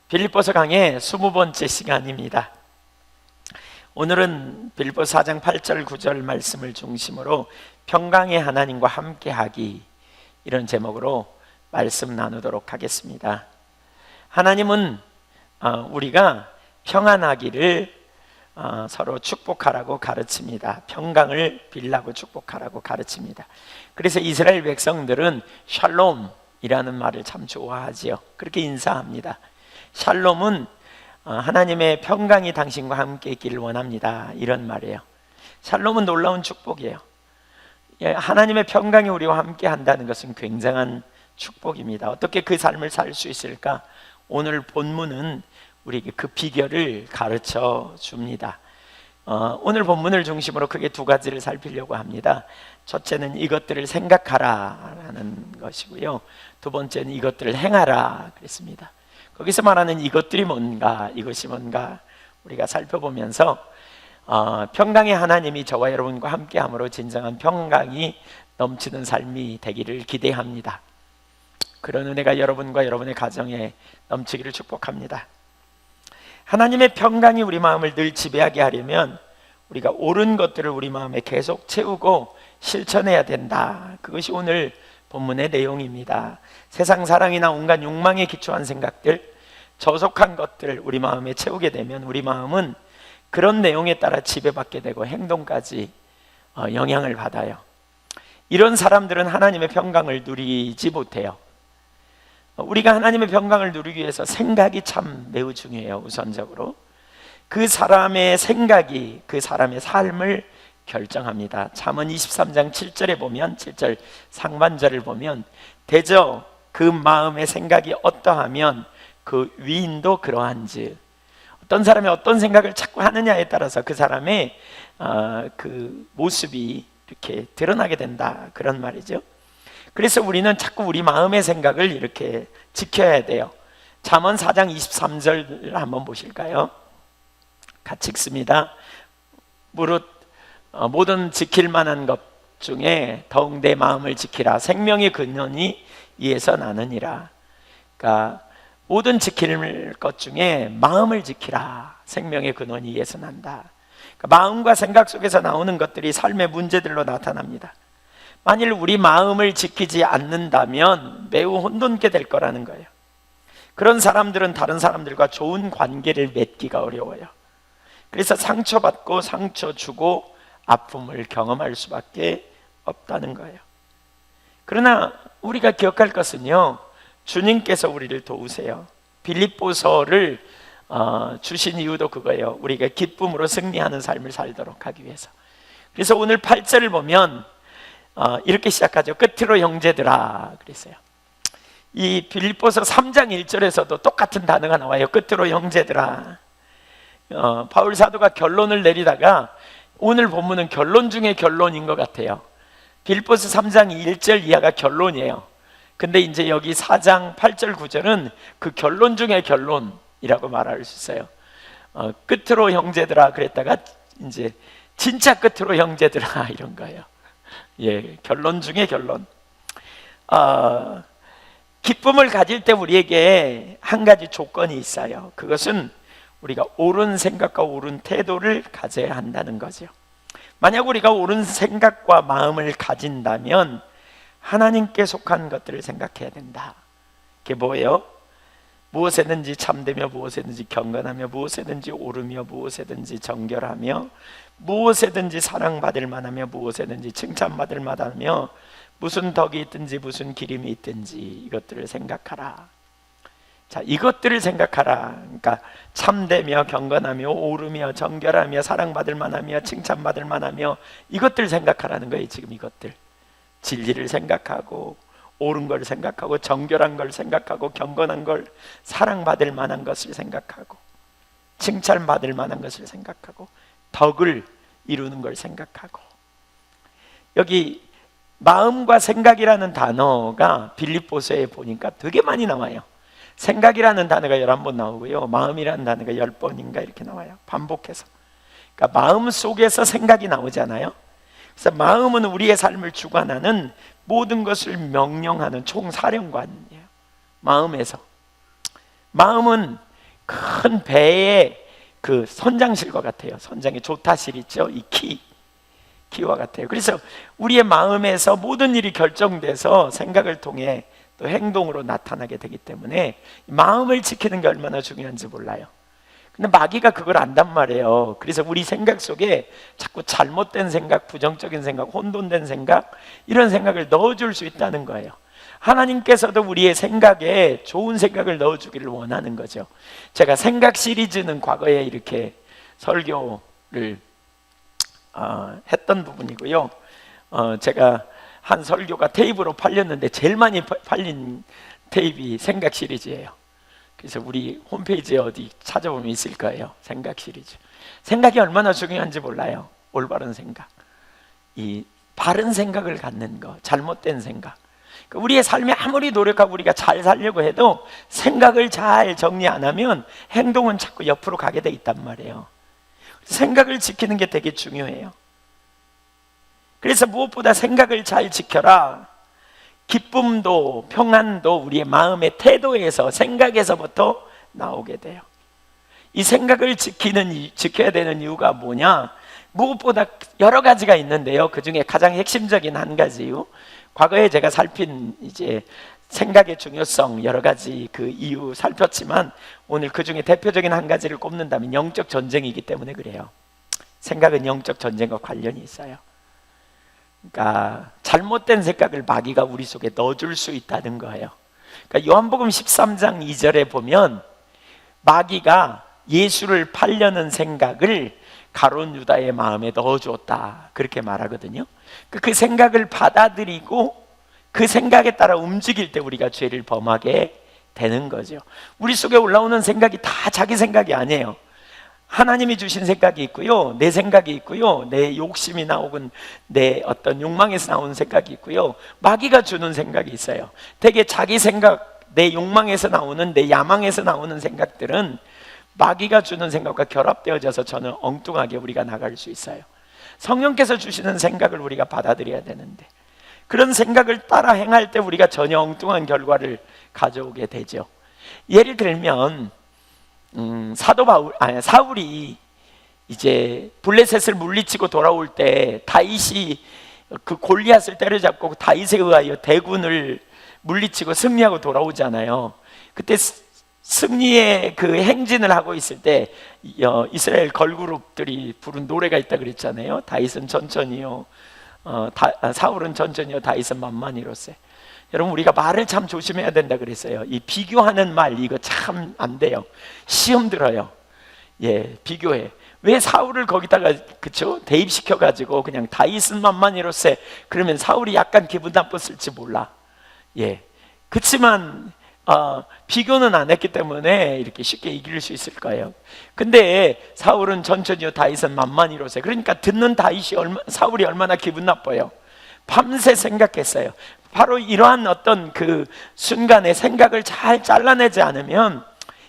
빌립보서 강의 20번째 시간입니다. 오늘은 빌립보서 4장 8절 9절 말씀을 중심으로 평강의 하나님과 함께하기, 이런 제목으로 말씀 나누도록 하겠습니다. 하나님은 우리가 평안하기를 서로 축복하라고 가르칩니다. 평강을 빌라고 축복하라고 가르칩니다. 그래서 이스라엘 백성들은 샬롬이라는 말을 참 좋아하지요. 그렇게 인사합니다. 샬롬은 하나님의 평강이 당신과 함께 있기를 원합니다, 이런 말이에요. 샬롬은 놀라운 축복이에요. 하나님의 평강이 우리와 함께 한다는 것은 굉장한 축복입니다. 어떻게 그 삶을 살 수 있을까? 오늘 본문은 우리에게 그 비결을 가르쳐 줍니다. 오늘 본문을 중심으로 크게 두 가지를 살피려고 합니다. 첫째는 이것들을 생각하라라는 것이고요, 두 번째는 이것들을 행하라 그랬습니다. 거기서 말하는 이것들이 뭔가, 이것이 뭔가 우리가 살펴보면서 평강의 하나님이 저와 여러분과 함께함으로 진정한 평강이 넘치는 삶이 되기를 기대합니다. 그런 은혜가 여러분과 여러분의 가정에 넘치기를 축복합니다. 하나님의 평강이 우리 마음을 늘 지배하게 하려면 우리가 옳은 것들을 우리 마음에 계속 채우고 실천해야 된다. 그것이 오늘 본문의 내용입니다. 세상 사랑이나 온갖 욕망에 기초한 생각들, 저속한 것들을 우리 마음에 채우게 되면 우리 마음은 그런 내용에 따라 지배받게 되고 행동까지 영향을 받아요. 이런 사람들은 하나님의 평강을 누리지 못해요. 우리가 하나님의 평강을 누리기 위해서 생각이 참 매우 중요해요. 우선적으로 그 사람의 생각이 그 사람의 삶을 결정합니다. 잠언 23장 7절에 보면, 7절 상반절을 보면, 대저 그 마음의 생각이 어떠하면 그 위인도 그러한지. 어떤 사람이 어떤 생각을 자꾸 하느냐에 따라서 그 사람의 그 모습이 이렇게 드러나게 된다, 그런 말이죠. 그래서 우리는 자꾸 우리 마음의 생각을 이렇게 지켜야 돼요. 잠언 4장 23절을 한번 보실까요? 같이 읽습니다. 무릇 모든 지킬 만한 것 중에 더욱 내 마음을 지키라. 생명의 근원이 이에서 나느니라. 그러니까 모든 지킬 것 중에 마음을 지키라. 생명의 근원이 이에서 난다. 그러니까 마음과 생각 속에서 나오는 것들이 삶의 문제들로 나타납니다. 만일 우리 마음을 지키지 않는다면 매우 혼돈케 될 거라는 거예요. 그런 사람들은 다른 사람들과 좋은 관계를 맺기가 어려워요. 그래서 상처받고 상처 주고 아픔을 경험할 수밖에 없다는 거예요. 그러나 우리가 기억할 것은요, 주님께서 우리를 도우세요. 빌립보서를 주신 이유도 그거예요. 우리가 기쁨으로 승리하는 삶을 살도록 하기 위해서. 그래서 오늘 8절을 보면 이렇게 시작하죠. 끝으로 형제들아 그랬어요. 이 빌립보서 3장 1절에서도 똑같은 단어가 나와요. 끝으로 형제들아. 바울 사도가 결론을 내리다가 오늘 본문은 결론 중에 결론인 것 같아요. 빌립보서 3장 1절 이하가 결론이에요. 근데 이제 여기 4장 8절 9절은 그 결론 중에 결론이라고 말할 수 있어요. 끝으로 형제들아 그랬다가 이제 진짜 끝으로 형제들아 이런 거예요. 예, 결론 중에 결론. 기쁨을 가질 때 우리에게 한 가지 조건이 있어요. 그것은 우리가 옳은 생각과 옳은 태도를 가져야 한다는 거죠. 만약 우리가 옳은 생각과 마음을 가진다면 하나님께 속한 것들을 생각해야 된다. 그게 뭐예요? 무엇에든지 참되며 무엇에든지 경건하며 무엇에든지 오르며 무엇에든지 정결하며 무엇에든지 사랑받을 만하며 무엇에든지 칭찬받을 만하며 무슨 덕이 있든지 무슨 기림이 있든지 이것들을 생각하라. 자, 이것들을 생각하라. 그러니까 참되며 경건하며 오르며 정결하며 사랑받을 만하며 칭찬받을 만하며 이것들 생각하라는 거예요. 지금 이것들, 진리를 생각하고 옳은 걸 생각하고 정결한 걸 생각하고 경건한 걸, 사랑받을 만한 것을 생각하고 칭찬받을 만한 것을 생각하고 덕을 이루는 걸 생각하고. 여기 마음과 생각이라는 단어가 빌립보서에 보니까 되게 많이 나와요. 생각이라는 단어가 11번 나오고요, 마음이라는 단어가 10번인가 이렇게 나와요. 반복해서. 그러니까 마음 속에서 생각이 나오잖아요. 그래서 마음은 우리의 삶을 주관하는 모든 것을 명령하는 총사령관이에요. 마음에서 마음은 큰 배의 그 선장실과 같아요. 선장의 조타실 있죠? 이 키와 같아요. 그래서 우리의 마음에서 모든 일이 결정돼서 생각을 통해 또 행동으로 나타나게 되기 때문에 마음을 지키는 게 얼마나 중요한지 몰라요. 근데 마귀가 그걸 안단 말이에요. 그래서 우리 생각 속에 자꾸 잘못된 생각, 부정적인 생각, 혼돈된 생각, 이런 생각을 넣어줄 수 있다는 거예요. 하나님께서도 우리의 생각에 좋은 생각을 넣어주기를 원하는 거죠. 제가 생각 시리즈는 과거에 이렇게 설교를 했던 부분이고요. 제가 한 설교가 테이프로 팔렸는데 제일 많이 팔린 테이프이 생각 시리즈예요. 그래서 우리 홈페이지에 어디 찾아보면 있을 거예요. 생각 시리즈. 생각이 얼마나 중요한지 몰라요. 올바른 생각, 이 바른 생각을 갖는 거, 잘못된 생각. 우리의 삶에 아무리 노력하고 우리가 잘 살려고 해도 생각을 잘 정리 안 하면 행동은 자꾸 옆으로 가게 돼 있단 말이에요. 생각을 지키는 게 되게 중요해요. 그래서 무엇보다 생각을 잘 지켜라. 기쁨도 평안도 우리의 마음의 태도에서, 생각에서부터 나오게 돼요. 이 생각을 지켜야 되는 이유가 뭐냐? 무엇보다 여러 가지가 있는데요. 그 중에 가장 핵심적인 한 가지 이유, 과거에 제가 살핀 이제 생각의 중요성, 여러 가지 그 이유 살폈지만 오늘 그 중에 대표적인 한 가지를 꼽는다면 영적 전쟁이기 때문에 그래요. 생각은 영적 전쟁과 관련이 있어요. 그러니까 잘못된 생각을 마귀가 우리 속에 넣어줄 수 있다는 거예요. 그러니까 요한복음 13장 2절에 보면 마귀가 예수를 팔려는 생각을 가룟 유다의 마음에 넣어주었다, 그렇게 말하거든요. 그 생각을 받아들이고 그 생각에 따라 움직일 때 우리가 죄를 범하게 되는 거죠. 우리 속에 올라오는 생각이 다 자기 생각이 아니에요. 하나님이 주신 생각이 있고요, 내 생각이 있고요, 내 욕심이나 혹은 내 어떤 욕망에서 나오는 생각이 있고요, 마귀가 주는 생각이 있어요. 되게 자기 생각, 내 욕망에서 나오는, 내 야망에서 나오는 생각들은 마귀가 주는 생각과 결합되어져서 저는 엉뚱하게 우리가 나갈 수 있어요. 성령께서 주시는 생각을 우리가 받아들여야 되는데 그런 생각을 따라 행할 때 우리가 전혀 엉뚱한 결과를 가져오게 되죠. 예를 들면 사울이 이제 블레셋을 물리치고 돌아올 때 다윗이 그 골리앗을 때려잡고 다윗에 의하여 대군을 물리치고 승리하고 돌아오잖아요. 그때 승리의 그 행진을 하고 있을 때 이스라엘 걸그룹들이 부른 노래가 있다 그랬잖아요. 다윗은 천천히요, 사울은 천천히요, 다윗은 만만히로세. 여러분, 우리가 말을 참 조심해야 된다 그랬어요. 이 비교하는 말, 이거 참 안 돼요. 시험 들어요. 예, 비교해. 왜 사울을 거기다가 그쵸 대입시켜 가지고 그냥 다윗은 만만히로세 그러면 사울이 약간 기분 나빴을지 몰라. 예, 그렇지만 비교는 안 했기 때문에 이렇게 쉽게 이길 수 있을 거예요. 근데 사울은 천천히요, 다윗은 만만히로세. 그러니까 듣는 사울이 얼마나 기분 나빠요. 밤새 생각했어요. 바로 이러한 어떤 그 순간에 생각을 잘 잘라내지 않으면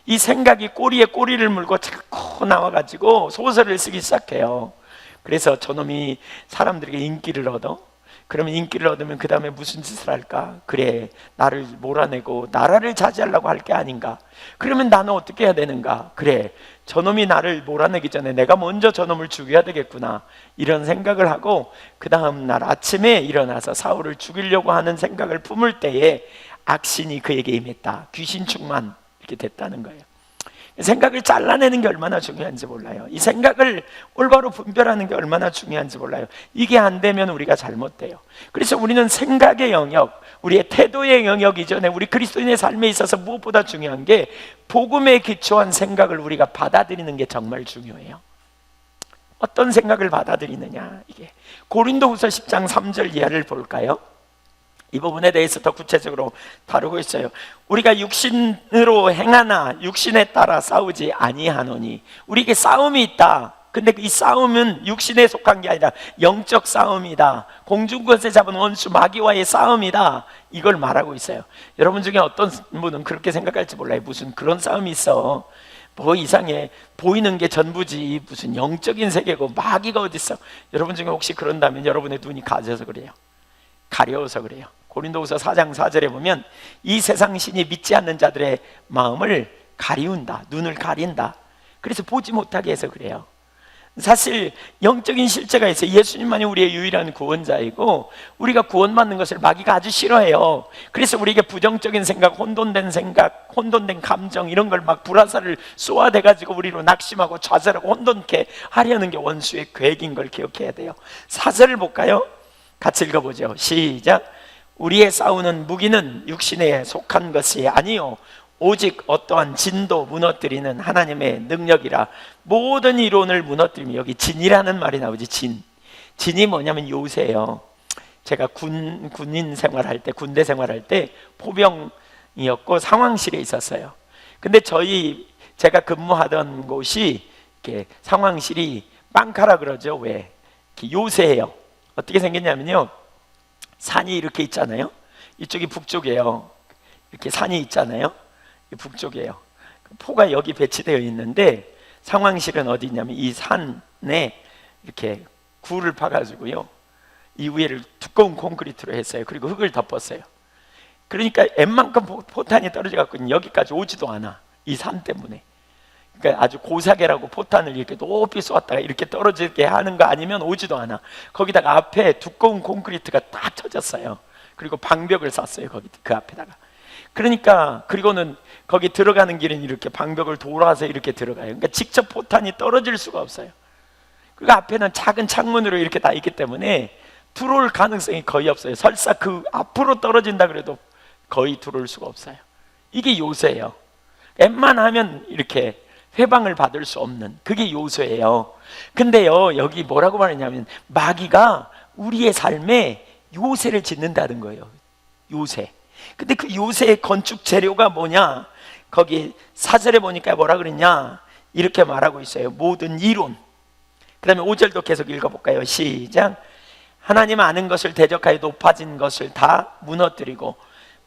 이 생각이 꼬리에 꼬리를 물고 자꾸 나와가지고 소설을 쓰기 시작해요. 그래서 저놈이 사람들에게 인기를 얻어. 그러면 인기를 얻으면 그 다음에 무슨 짓을 할까? 그래, 나를 몰아내고 나라를 차지하려고 할 게 아닌가? 그러면 나는 어떻게 해야 되는가? 그래, 저놈이 나를 몰아내기 전에 내가 먼저 저놈을 죽여야 되겠구나, 이런 생각을 하고 그 다음 날 아침에 일어나서 사울을 죽이려고 하는 생각을 품을 때에 악신이 그에게 임했다. 귀신 충만 이렇게 됐다는 거예요. 생각을 잘라내는 게 얼마나 중요한지 몰라요. 이 생각을 올바로 분별하는 게 얼마나 중요한지 몰라요. 이게 안 되면 우리가 잘못돼요. 그래서 우리는 생각의 영역, 우리의 태도의 영역 이전에 우리 그리스도인의 삶에 있어서 무엇보다 중요한 게 복음에 기초한 생각을 우리가 받아들이는 게 정말 중요해요. 어떤 생각을 받아들이느냐, 이게 고린도후서 10장 3절 이하를 볼까요? 이 부분에 대해서 더 구체적으로 다루고 있어요. 우리가 육신으로 행하나 육신에 따라 싸우지 아니하노니. 우리에게 싸움이 있다. 근데 이 싸움은 육신에 속한 게 아니라 영적 싸움이다. 공중권세 잡은 원수 마귀와의 싸움이다. 이걸 말하고 있어요. 여러분 중에 어떤 분은 그렇게 생각할지 몰라요. 무슨 그런 싸움이 있어, 뭐 이상해, 보이는 게 전부지, 무슨 영적인 세계고 마귀가 어딨어. 여러분 중에 혹시 그런다면 여러분의 눈이 가려서 그래요. 가려워서 그래요. 고린도후서 4장 4절에 보면 이 세상 신이 믿지 않는 자들의 마음을 가리운다, 눈을 가린다. 그래서 보지 못하게 해서 그래요. 사실 영적인 실제가 있어요. 예수님만이 우리의 유일한 구원자이고 우리가 구원받는 것을 마귀가 아주 싫어해요. 그래서 우리에게 부정적인 생각, 혼돈된 감정 이런 걸 막 불화살을 쏘아대가지고 우리로 낙심하고 좌절하고 혼돈케 하려는 게 원수의 계획인 걸 기억해야 돼요. 사절을 볼까요? 같이 읽어보죠. 시작. 우리의 싸우는 무기는 육신에 속한 것이 아니요 오직 어떠한 진도 무너뜨리는 하나님의 능력이라. 모든 이론을 무너뜨리면, 여기 진이라는 말이 나오지. 진이 뭐냐면 요새예요. 제가 군인 생활할 때, 군대 생활할 때 포병이었고 상황실에 있었어요. 근데 제가 근무하던 곳이 이렇게 상황실이 빵카라 그러죠. 왜? 이렇게 요새예요. 어떻게 생겼냐면요, 산이 이렇게 있잖아요. 이쪽이 북쪽이에요. 이렇게 산이 있잖아요. 북쪽이에요. 포가 여기 배치되어 있는데 상황실은 어디 있냐면 이 산에 이렇게 굴을 파가지고요, 이 위에를 두꺼운 콘크리트로 했어요. 그리고 흙을 덮었어요. 그러니까 웬만큼 포탄이 떨어져갖고 여기까지 오지도 않아. 이 산 때문에. 그러니까 아주 고사계라고 포탄을 이렇게 높이 쏘았다가 이렇게 떨어지게 하는 거 아니면 오지도 않아. 거기다가 앞에 두꺼운 콘크리트가 딱 쳐졌어요. 그리고 방벽을 쐈어요. 거기 그 앞에다가. 그러니까 그리고는 거기 들어가는 길은 이렇게 방벽을 돌아서 이렇게 들어가요. 그러니까 직접 포탄이 떨어질 수가 없어요. 그리고 앞에는 작은 창문으로 이렇게 다 있기 때문에 들어올 가능성이 거의 없어요. 설사 그 앞으로 떨어진다 그래도 거의 들어올 수가 없어요. 이게 요새예요. 웬만하면 이렇게 회방을 받을 수 없는, 그게 요새예요. 근데요, 여기 뭐라고 말하냐면 마귀가 우리의 삶에 요새를 짓는다는 거예요. 요새. 근데 그 요새의 건축 재료가 뭐냐? 거기 사절에 보니까 뭐라 그랬냐? 이렇게 말하고 있어요. 모든 이론. 그 다음에 5절도 계속 읽어볼까요? 시작. 하나님 아는 것을 대적하여 높아진 것을 다 무너뜨리고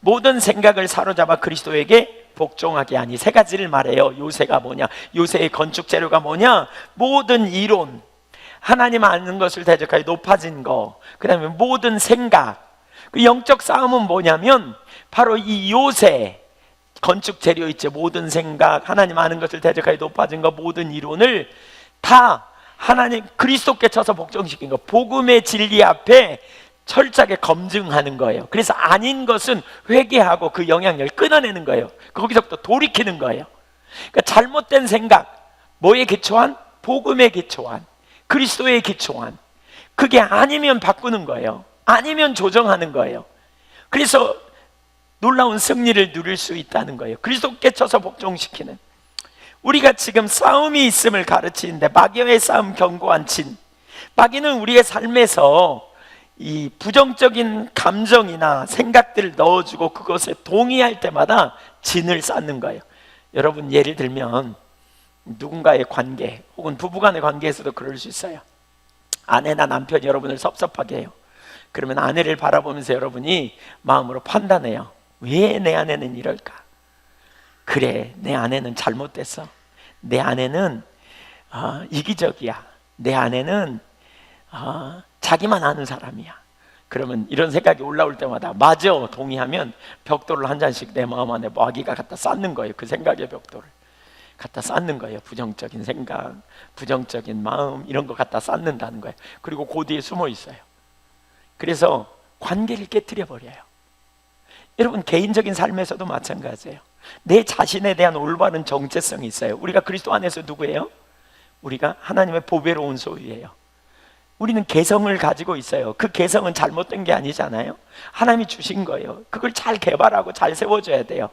모든 생각을 사로잡아 그리스도에게 복종하게 하니. 세 가지를 말해요. 요새가 뭐냐? 요새의 건축 재료가 뭐냐? 모든 이론, 하나님 아는 것을 대적하여 높아진 거, 그 다음에 모든 생각. 그 영적 싸움은 뭐냐면 바로 이 요새 건축 재료 있죠. 모든 생각, 하나님 아는 것을 대적하여 높아진 거, 모든 이론을 다 하나님 그리스도께 쳐서 복종시킨 거, 복음의 진리 앞에 철저하게 검증하는 거예요. 그래서 아닌 것은 회개하고 그 영향력을 끊어내는 거예요. 거기서부터 돌이키는 거예요. 그러니까 잘못된 생각, 뭐에 기초한? 복음에 기초한, 그리스도에 기초한. 그게 아니면 바꾸는 거예요. 아니면 조정하는 거예요. 그래서 놀라운 승리를 누릴 수 있다는 거예요. 그리스도께 쳐서 복종시키는. 우리가 지금 싸움이 있음을 가르치는데 마귀와의 싸움 견고한 진. 마귀는 우리의 삶에서 이 부정적인 감정이나 생각들을 넣어주고 그것에 동의할 때마다 진을 쌓는 거예요. 여러분, 예를 들면 누군가의 관계 혹은 부부간의 관계에서도 그럴 수 있어요. 아내나 남편이 여러분을 섭섭하게 해요. 그러면 아내를 바라보면서 여러분이 마음으로 판단해요. 왜 내 아내는 이럴까? 그래, 내 아내는 잘못됐어. 내 아내는 이기적이야. 내 아내는 자기만 아는 사람이야. 그러면 이런 생각이 올라올 때마다 맞아, 동의하면 벽돌을 한 잔씩 내 마음 안에 마귀가 갖다 쌓는 거예요. 그 생각의 벽돌을 갖다 쌓는 거예요. 부정적인 생각, 부정적인 마음, 이런 거 갖다 쌓는다는 거예요. 그리고 그 뒤에 숨어 있어요. 그래서 관계를 깨트려 버려요. 여러분, 개인적인 삶에서도 마찬가지예요. 내 자신에 대한 올바른 정체성이 있어요. 우리가 그리스도 안에서 누구예요? 우리가 하나님의 보배로운 소유예요. 우리는 개성을 가지고 있어요. 그 개성은 잘못된 게 아니잖아요. 하나님이 주신 거예요. 그걸 잘 개발하고 잘 세워줘야 돼요.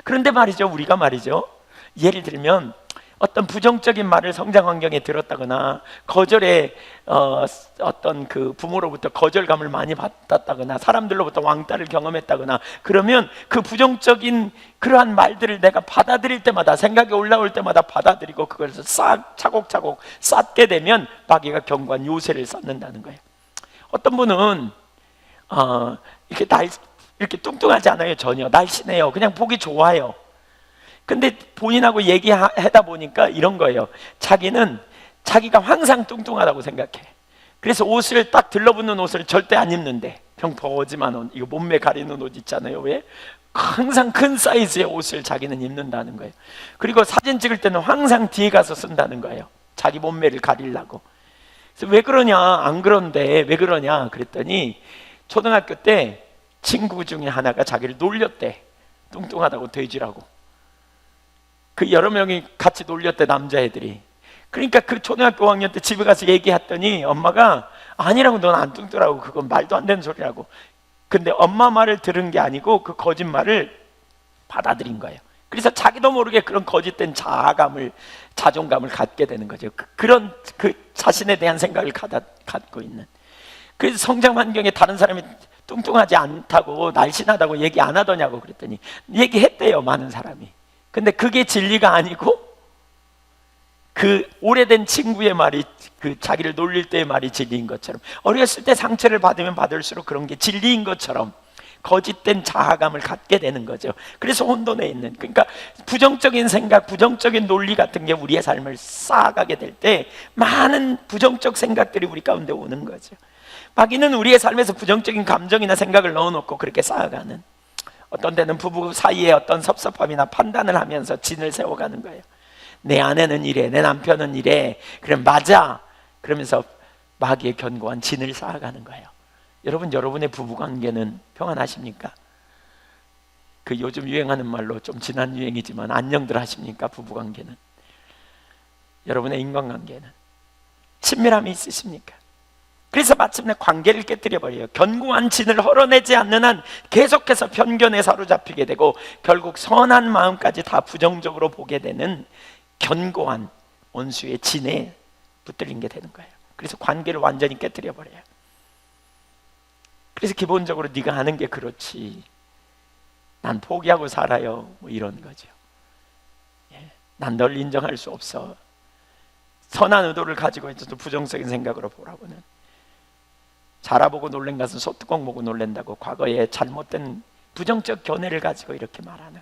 그런데 말이죠, 우리가 말이죠, 예를 들면 어떤 부정적인 말을 성장 환경에 들었다거나 거절에 어떤 그 부모로부터 거절감을 많이 받았다거나 사람들로부터 왕따를 경험했다거나, 그러면 그 부정적인 그러한 말들을 내가 받아들일 때마다, 생각이 올라올 때마다 받아들이고 그걸 싹 차곡차곡 쌓게 되면 마귀가 견고한 요새를 쌓는다는 거예요. 어떤 분은 이렇게 뚱뚱하지 않아요. 전혀 날씬해요. 그냥 보기 좋아요. 근데 본인하고 얘기하다 보니까 이런 거예요. 자기가 항상 뚱뚱하다고 생각해. 그래서 옷을 딱 들러붙는 옷을 절대 안 입는데 평범하지만 옷, 이거 몸매 가리는 옷 있잖아요. 왜? 항상 큰 사이즈의 옷을 자기는 입는다는 거예요. 그리고 사진 찍을 때는 항상 뒤에 가서 쓴다는 거예요. 자기 몸매를 가리려고. 그래서 왜 그러냐, 안 그런데 왜 그러냐 그랬더니 초등학교 때 친구 중에 하나가 자기를 놀렸대. 뚱뚱하다고 돼지라고. 그 여러 명이 같이 놀렸대, 남자애들이. 그러니까 그 초등학교 5학년 때 집에 가서 얘기했더니 엄마가 아니라고, 넌 안 뚱뚱하고 그건 말도 안 되는 소리라고. 근데 엄마 말을 들은 게 아니고 그 거짓말을 받아들인 거예요. 그래서 자기도 모르게 그런 거짓된 자존감을 갖게 되는 거죠. 그런 자신에 대한 생각을 갖고 있는. 그래서 성장 환경에 다른 사람이 뚱뚱하지 않다고, 날씬하다고 얘기 안 하더냐고 그랬더니 얘기했대요, 많은 사람이. 근데 그게 진리가 아니고 그 오래된 친구의 말이, 그 자기를 놀릴 때의 말이 진리인 것처럼, 어렸을 때 상처를 받으면 받을수록 그런 게 진리인 것처럼 거짓된 자아감을 갖게 되는 거죠. 그래서 혼돈에 있는, 그러니까 부정적인 생각, 부정적인 논리 같은 게 우리의 삶을 쌓아가게 될 때 많은 부정적 생각들이 우리 가운데 오는 거죠. 마귀는 우리의 삶에서 부정적인 감정이나 생각을 넣어놓고 그렇게 쌓아가는, 어떤 때는 부부 사이에 어떤 섭섭함이나 판단을 하면서 진을 세워가는 거예요. 내 아내는 이래, 내 남편은 이래, 그래 맞아, 그러면서 마귀의 견고한 진을 쌓아가는 거예요. 여러분, 여러분의 부부관계는 평안하십니까? 그 요즘 유행하는 말로 좀 지난 유행이지만 안녕들 하십니까? 부부관계는, 여러분의 인간관계는 친밀함이 있으십니까? 그래서 마침내 관계를 깨뜨려버려요. 견고한 진을 헐어내지 않는 한 계속해서 편견에 사로잡히게 되고 결국 선한 마음까지 다 부정적으로 보게 되는 견고한 원수의 진에 붙들린 게 되는 거예요. 그래서 관계를 완전히 깨뜨려버려요. 그래서 기본적으로 네가 하는 게 그렇지, 난 포기하고 살아요, 뭐 이런 거죠. 난 널 인정할 수 없어. 선한 의도를 가지고 있어도 부정적인 생각으로 보라고는. 자라보고 놀란 것은 소뚜껑 보고 놀란다고, 과거에 잘못된 부정적 견해를 가지고 이렇게 말하는,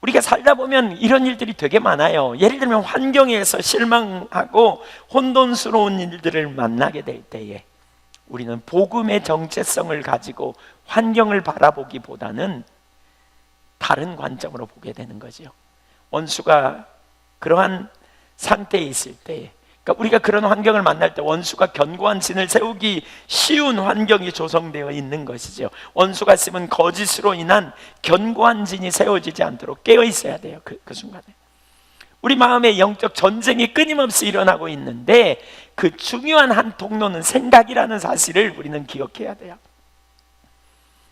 우리가 살다 보면 이런 일들이 되게 많아요. 예를 들면 환경에서 실망하고 혼돈스러운 일들을 만나게 될 때에 우리는 복음의 정체성을 가지고 환경을 바라보기보다는 다른 관점으로 보게 되는 거죠. 원수가 그러한 상태에 있을 때, 그러니까 우리가 그런 환경을 만날 때 원수가 견고한 진을 세우기 쉬운 환경이 조성되어 있는 것이죠. 원수가 있으면 거짓으로 인한 견고한 진이 세워지지 않도록 깨어 있어야 돼요. 그 순간에 우리 마음에 영적 전쟁이 끊임없이 일어나고 있는데 그 중요한 한 통로는 생각이라는 사실을 우리는 기억해야 돼요.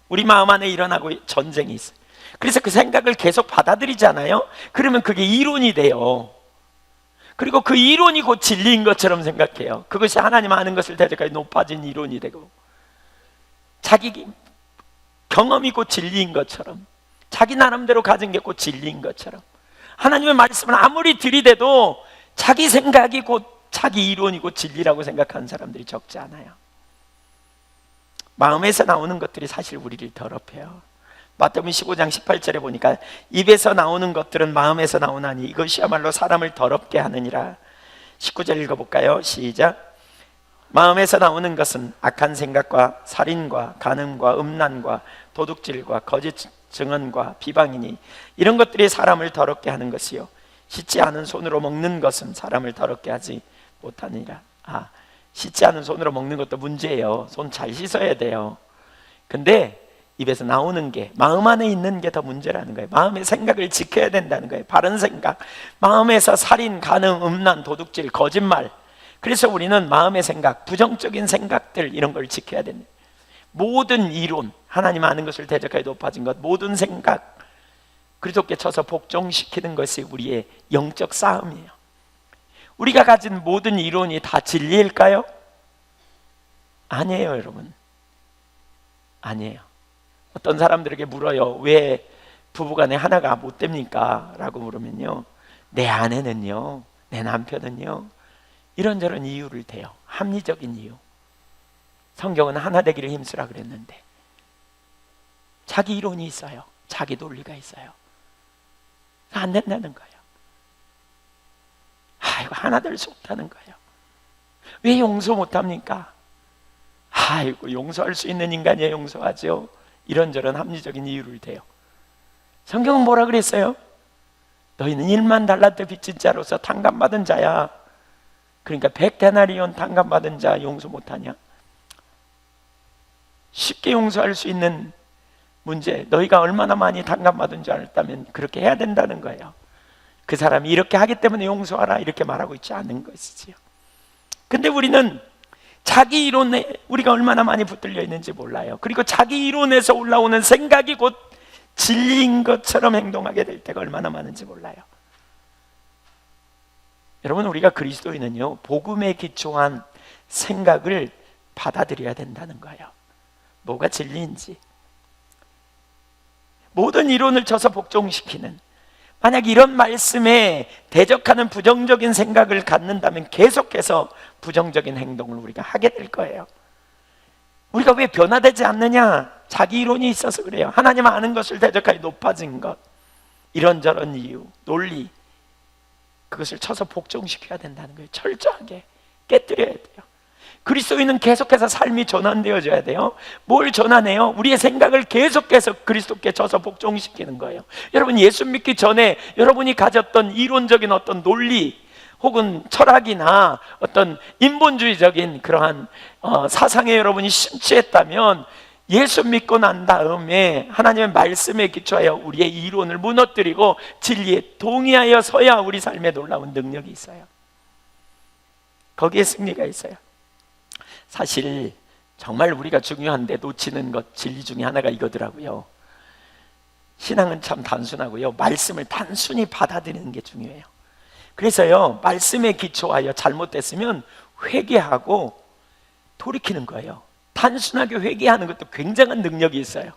우리 마음 안에 일어나고 전쟁이 있어요. 그래서 그 생각을 계속 받아들이잖아요. 그러면 그게 이론이 돼요. 그리고 그 이론이 곧 진리인 것처럼 생각해요. 그것이 하나님 아는 것을 대적하여 높아진 이론이 되고, 자기 경험이 곧 진리인 것처럼, 자기 나름대로 가진 게 곧 진리인 것처럼, 하나님의 말씀을 아무리 들이대도 자기 생각이 곧 자기 이론이고 진리라고 생각하는 사람들이 적지 않아요. 마음에서 나오는 것들이 사실 우리를 더럽혀요. 마태복음 15장 18절에 보니까 입에서 나오는 것들은 마음에서 나오나니 이것이야말로 사람을 더럽게 하느니라. 19절 읽어볼까요? 시작. 마음에서 나오는 것은 악한 생각과 살인과 간음과 음란과 도둑질과 거짓 증언과 비방이니 이런 것들이 사람을 더럽게 하는 것이요 씻지 않은 손으로 먹는 것은 사람을 더럽게 하지 못하느니라. 씻지 않은 손으로 먹는 것도 문제예요. 손 잘 씻어야 돼요. 근데 입에서 나오는 게, 마음 안에 있는 게 더 문제라는 거예요. 마음의 생각을 지켜야 된다는 거예요. 바른 생각, 마음에서 살인, 간음, 음란, 도둑질, 거짓말. 그래서 우리는 마음의 생각, 부정적인 생각들, 이런 걸 지켜야 됩니다. 모든 이론, 하나님 아는 것을 대적하여 높아진 것, 모든 생각 그리스도께 쳐서 복종시키는 것이 우리의 영적 싸움이에요. 우리가 가진 모든 이론이 다 진리일까요? 아니에요, 여러분. 아니에요. 어떤 사람들에게 물어요. 왜 부부간에 하나가 못 됩니까? 라고 물으면요, 내 아내는요, 내 남편은요, 이런저런 이유를 대요. 합리적인 이유. 성경은 하나 되기를 힘쓰라 그랬는데 자기 이론이 있어요. 자기 논리가 있어요. 안 된다는 거예요. 이거 하나 될 수 없다는 거예요. 왜 용서 못합니까? 아이고 용서할 수 있는 인간이야 용서하죠. 이런저런 합리적인 이유를 대요. 성경은 뭐라 그랬어요? 너희는 1만 달란트 빚진 자로서 탕감받은 자야. 그러니까 100데나리온 탕감받은 자 용서 못하냐? 쉽게 용서할 수 있는 문제, 너희가 얼마나 많이 탕감받은 줄 알았다면 그렇게 해야 된다는 거예요. 그 사람이 이렇게 하기 때문에 용서하라 이렇게 말하고 있지 않은 것이지요. 근데 우리는 자기 이론에 우리가 얼마나 많이 붙들려 있는지 몰라요. 그리고 자기 이론에서 올라오는 생각이 곧 진리인 것처럼 행동하게 될 때가 얼마나 많은지 몰라요. 여러분, 우리가 그리스도인은요, 복음에 기초한 생각을 받아들여야 된다는 거예요. 뭐가 진리인지. 모든 이론을 쳐서 복종시키는, 만약 이런 말씀에 대적하는 부정적인 생각을 갖는다면 계속해서 부정적인 행동을 우리가 하게 될 거예요. 우리가 왜 변화되지 않느냐? 자기 이론이 있어서 그래요. 하나님 아는 것을 대적하여 높아진 것, 이런저런 이유, 논리, 그것을 쳐서 복종시켜야 된다는 거예요. 철저하게 깨뜨려야 돼요. 그리스도인은 계속해서 삶이 전환되어져야 돼요. 뭘 전환해요? 우리의 생각을 계속해서 그리스도께 쳐서 복종시키는 거예요. 여러분, 예수 믿기 전에 여러분이 가졌던 이론적인 어떤 논리 혹은 철학이나 어떤 인본주의적인 그러한 사상에 여러분이 심취했다면, 예수 믿고 난 다음에 하나님의 말씀에 기초하여 우리의 이론을 무너뜨리고 진리에 동의하여 서야 우리 삶에 놀라운 능력이 있어요. 거기에 승리가 있어요. 사실 정말 우리가 중요한데 놓치는 것 진리 중에 하나가 이거더라고요. 신앙은 참 단순하고요, 말씀을 단순히 받아들이는 게 중요해요. 그래서요, 말씀에 기초하여 잘못됐으면 회개하고 돌이키는 거예요. 단순하게 회개하는 것도 굉장한 능력이 있어요.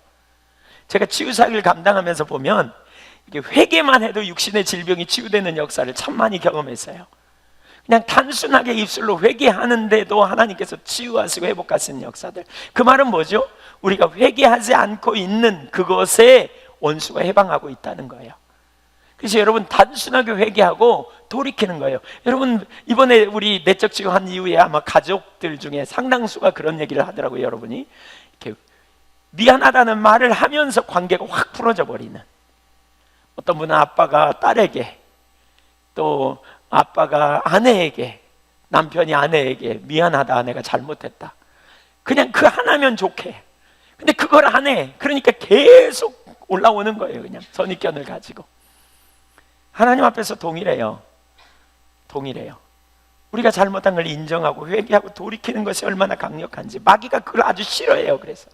제가 치유사역을 감당하면서 보면 이게 회개만 해도 육신의 질병이 치유되는 역사를 참 많이 경험했어요. 그냥 단순하게 입술로 회개하는데도 하나님께서 치유하시고 회복하시는 역사들. 그 말은 뭐죠? 우리가 회개하지 않고 있는 그것에 원수가 해방하고 있다는 거예요. 그래서 여러분, 단순하게 회개하고 돌이키는 거예요. 여러분, 이번에 우리 내적 치유한 이후에 아마 가족들 중에 상당수가 그런 얘기를 하더라고요. 여러분이 이렇게 미안하다는 말을 하면서 관계가 확 풀어져 버리는, 어떤 분은 아빠가 딸에게, 또 아빠가 아내에게, 남편이 아내에게 미안하다, 내가 잘못했다, 그냥 그 하나면 좋게. 근데 그걸 안 해. 그러니까 계속 올라오는 거예요. 그냥 선입견을 가지고. 하나님 앞에서 동일해요. 동일해요. 우리가 잘못한 걸 인정하고 회개하고 돌이키는 것이 얼마나 강력한지. 마귀가 그걸 아주 싫어해요. 그래서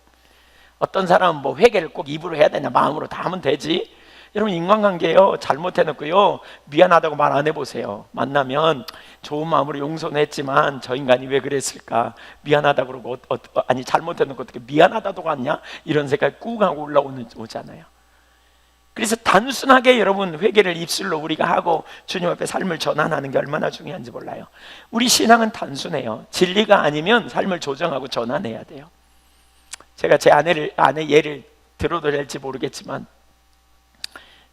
어떤 사람은 뭐 회개를 꼭 입으로 해야 되냐, 마음으로 다 하면 되지. 여러분, 인간관계요, 잘못해놓고요, 미안하다고 말 안 해보세요. 만나면 좋은 마음으로 용서는 했지만 저 인간이 왜 그랬을까, 미안하다고 그러고 아니 잘못해놓고 어떻게 미안하다도 같냐, 이런 생각이 꾹 하고 오잖아요. 그래서 단순하게 여러분 회개를 입술로 우리가 하고 주님 앞에 삶을 전환하는 게 얼마나 중요한지 몰라요. 우리 신앙은 단순해요. 진리가 아니면 삶을 조정하고 전환해야 돼요. 제가 제 아내 예를 들어도 될지 모르겠지만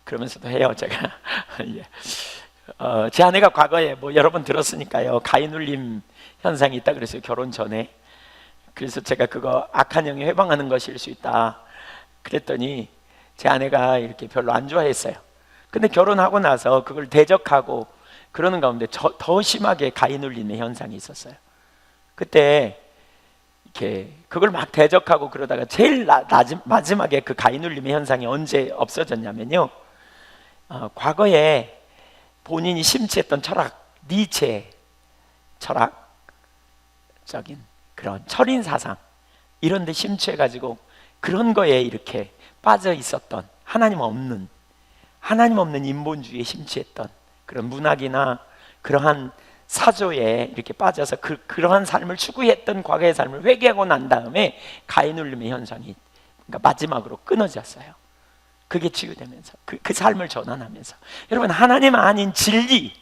그러면서도 해요. 제가 예. 제 아내가 과거에 뭐 여러 번 들었으니까요, 가위눌림 현상이 있다 그랬어요, 결혼 전에. 그래서 제가 그거 악한 영이 회방하는 것일 수 있다 그랬더니 제 아내가 이렇게 별로 안 좋아했어요. 근데 결혼하고 나서 그걸 대적하고 그러는 가운데 더 심하게 가위눌림의 현상이 있었어요. 그때 이렇게 그걸 막 대적하고 그러다가 제일 마지막에 그 가위눌림의 현상이 언제 없어졌냐면요, 과거에 본인이 심취했던 철학, 니체 철학적인 그런 철인 사상, 이런 데 심취해가지고 그런 거에 이렇게 빠져 있었던, 하나님 없는 인본주의에 심취했던 그런 문학이나 그러한 사조에 이렇게 빠져서 그러한 삶을 추구했던 과거의 삶을 회개하고 난 다음에 가위눌림의 현상이, 그러니까 마지막으로 끊어졌어요. 그게 치유되면서 그 삶을 전환하면서. 여러분, 하나님 아닌 진리,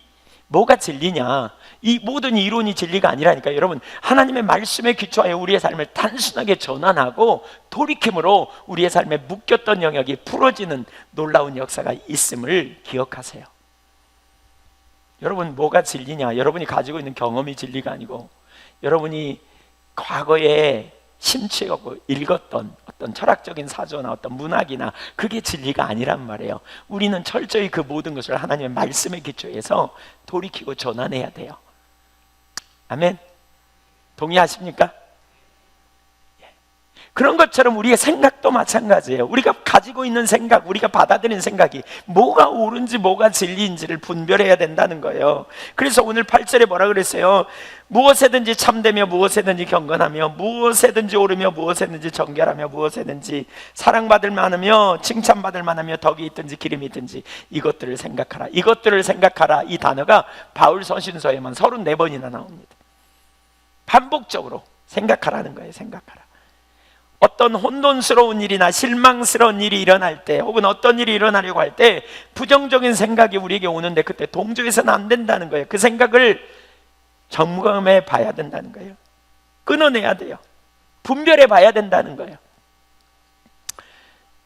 뭐가 진리냐? 이 모든 이론이 진리가 아니라니까. 여러분, 하나님의 말씀에 기초하여 우리의 삶을 단순하게 전환하고 돌이킴으로 우리의 삶에 묶였던 영역이 풀어지는 놀라운 역사가 있음을 기억하세요. 여러분, 뭐가 진리냐? 여러분이 가지고 있는 경험이 진리가 아니고, 여러분이 과거에 심취하고 읽었던 어떤 철학적인 사조나 어떤 문학이나 그게 진리가 아니란 말이에요. 우리는 철저히 그 모든 것을 하나님의 말씀에 기초해서 돌이키고 전환해야 돼요. 아멘. 동의하십니까? 그런 것처럼 우리의 생각도 마찬가지예요. 우리가 가지고 있는 생각, 우리가 받아들이는 생각이 뭐가 옳은지 뭐가 진리인지를 분별해야 된다는 거예요. 그래서 오늘 8절에 뭐라 그랬어요? 무엇에든지 참되며 무엇에든지 경건하며 무엇에든지 옳으며 무엇에든지 정결하며 무엇에든지 사랑받을 만하며 칭찬받을 만하며 덕이 있든지 기름이 있든지 이것들을 생각하라. 이것들을 생각하라. 이 단어가 바울 서신서에만 34번이나 나옵니다. 반복적으로 생각하라는 거예요. 생각하라. 어떤 혼돈스러운 일이나 실망스러운 일이 일어날 때 혹은 어떤 일이 일어나려고 할 때 부정적인 생각이 우리에게 오는데 그때 동조해서는 안 된다는 거예요. 그 생각을 점검해 봐야 된다는 거예요. 끊어내야 돼요. 분별해 봐야 된다는 거예요.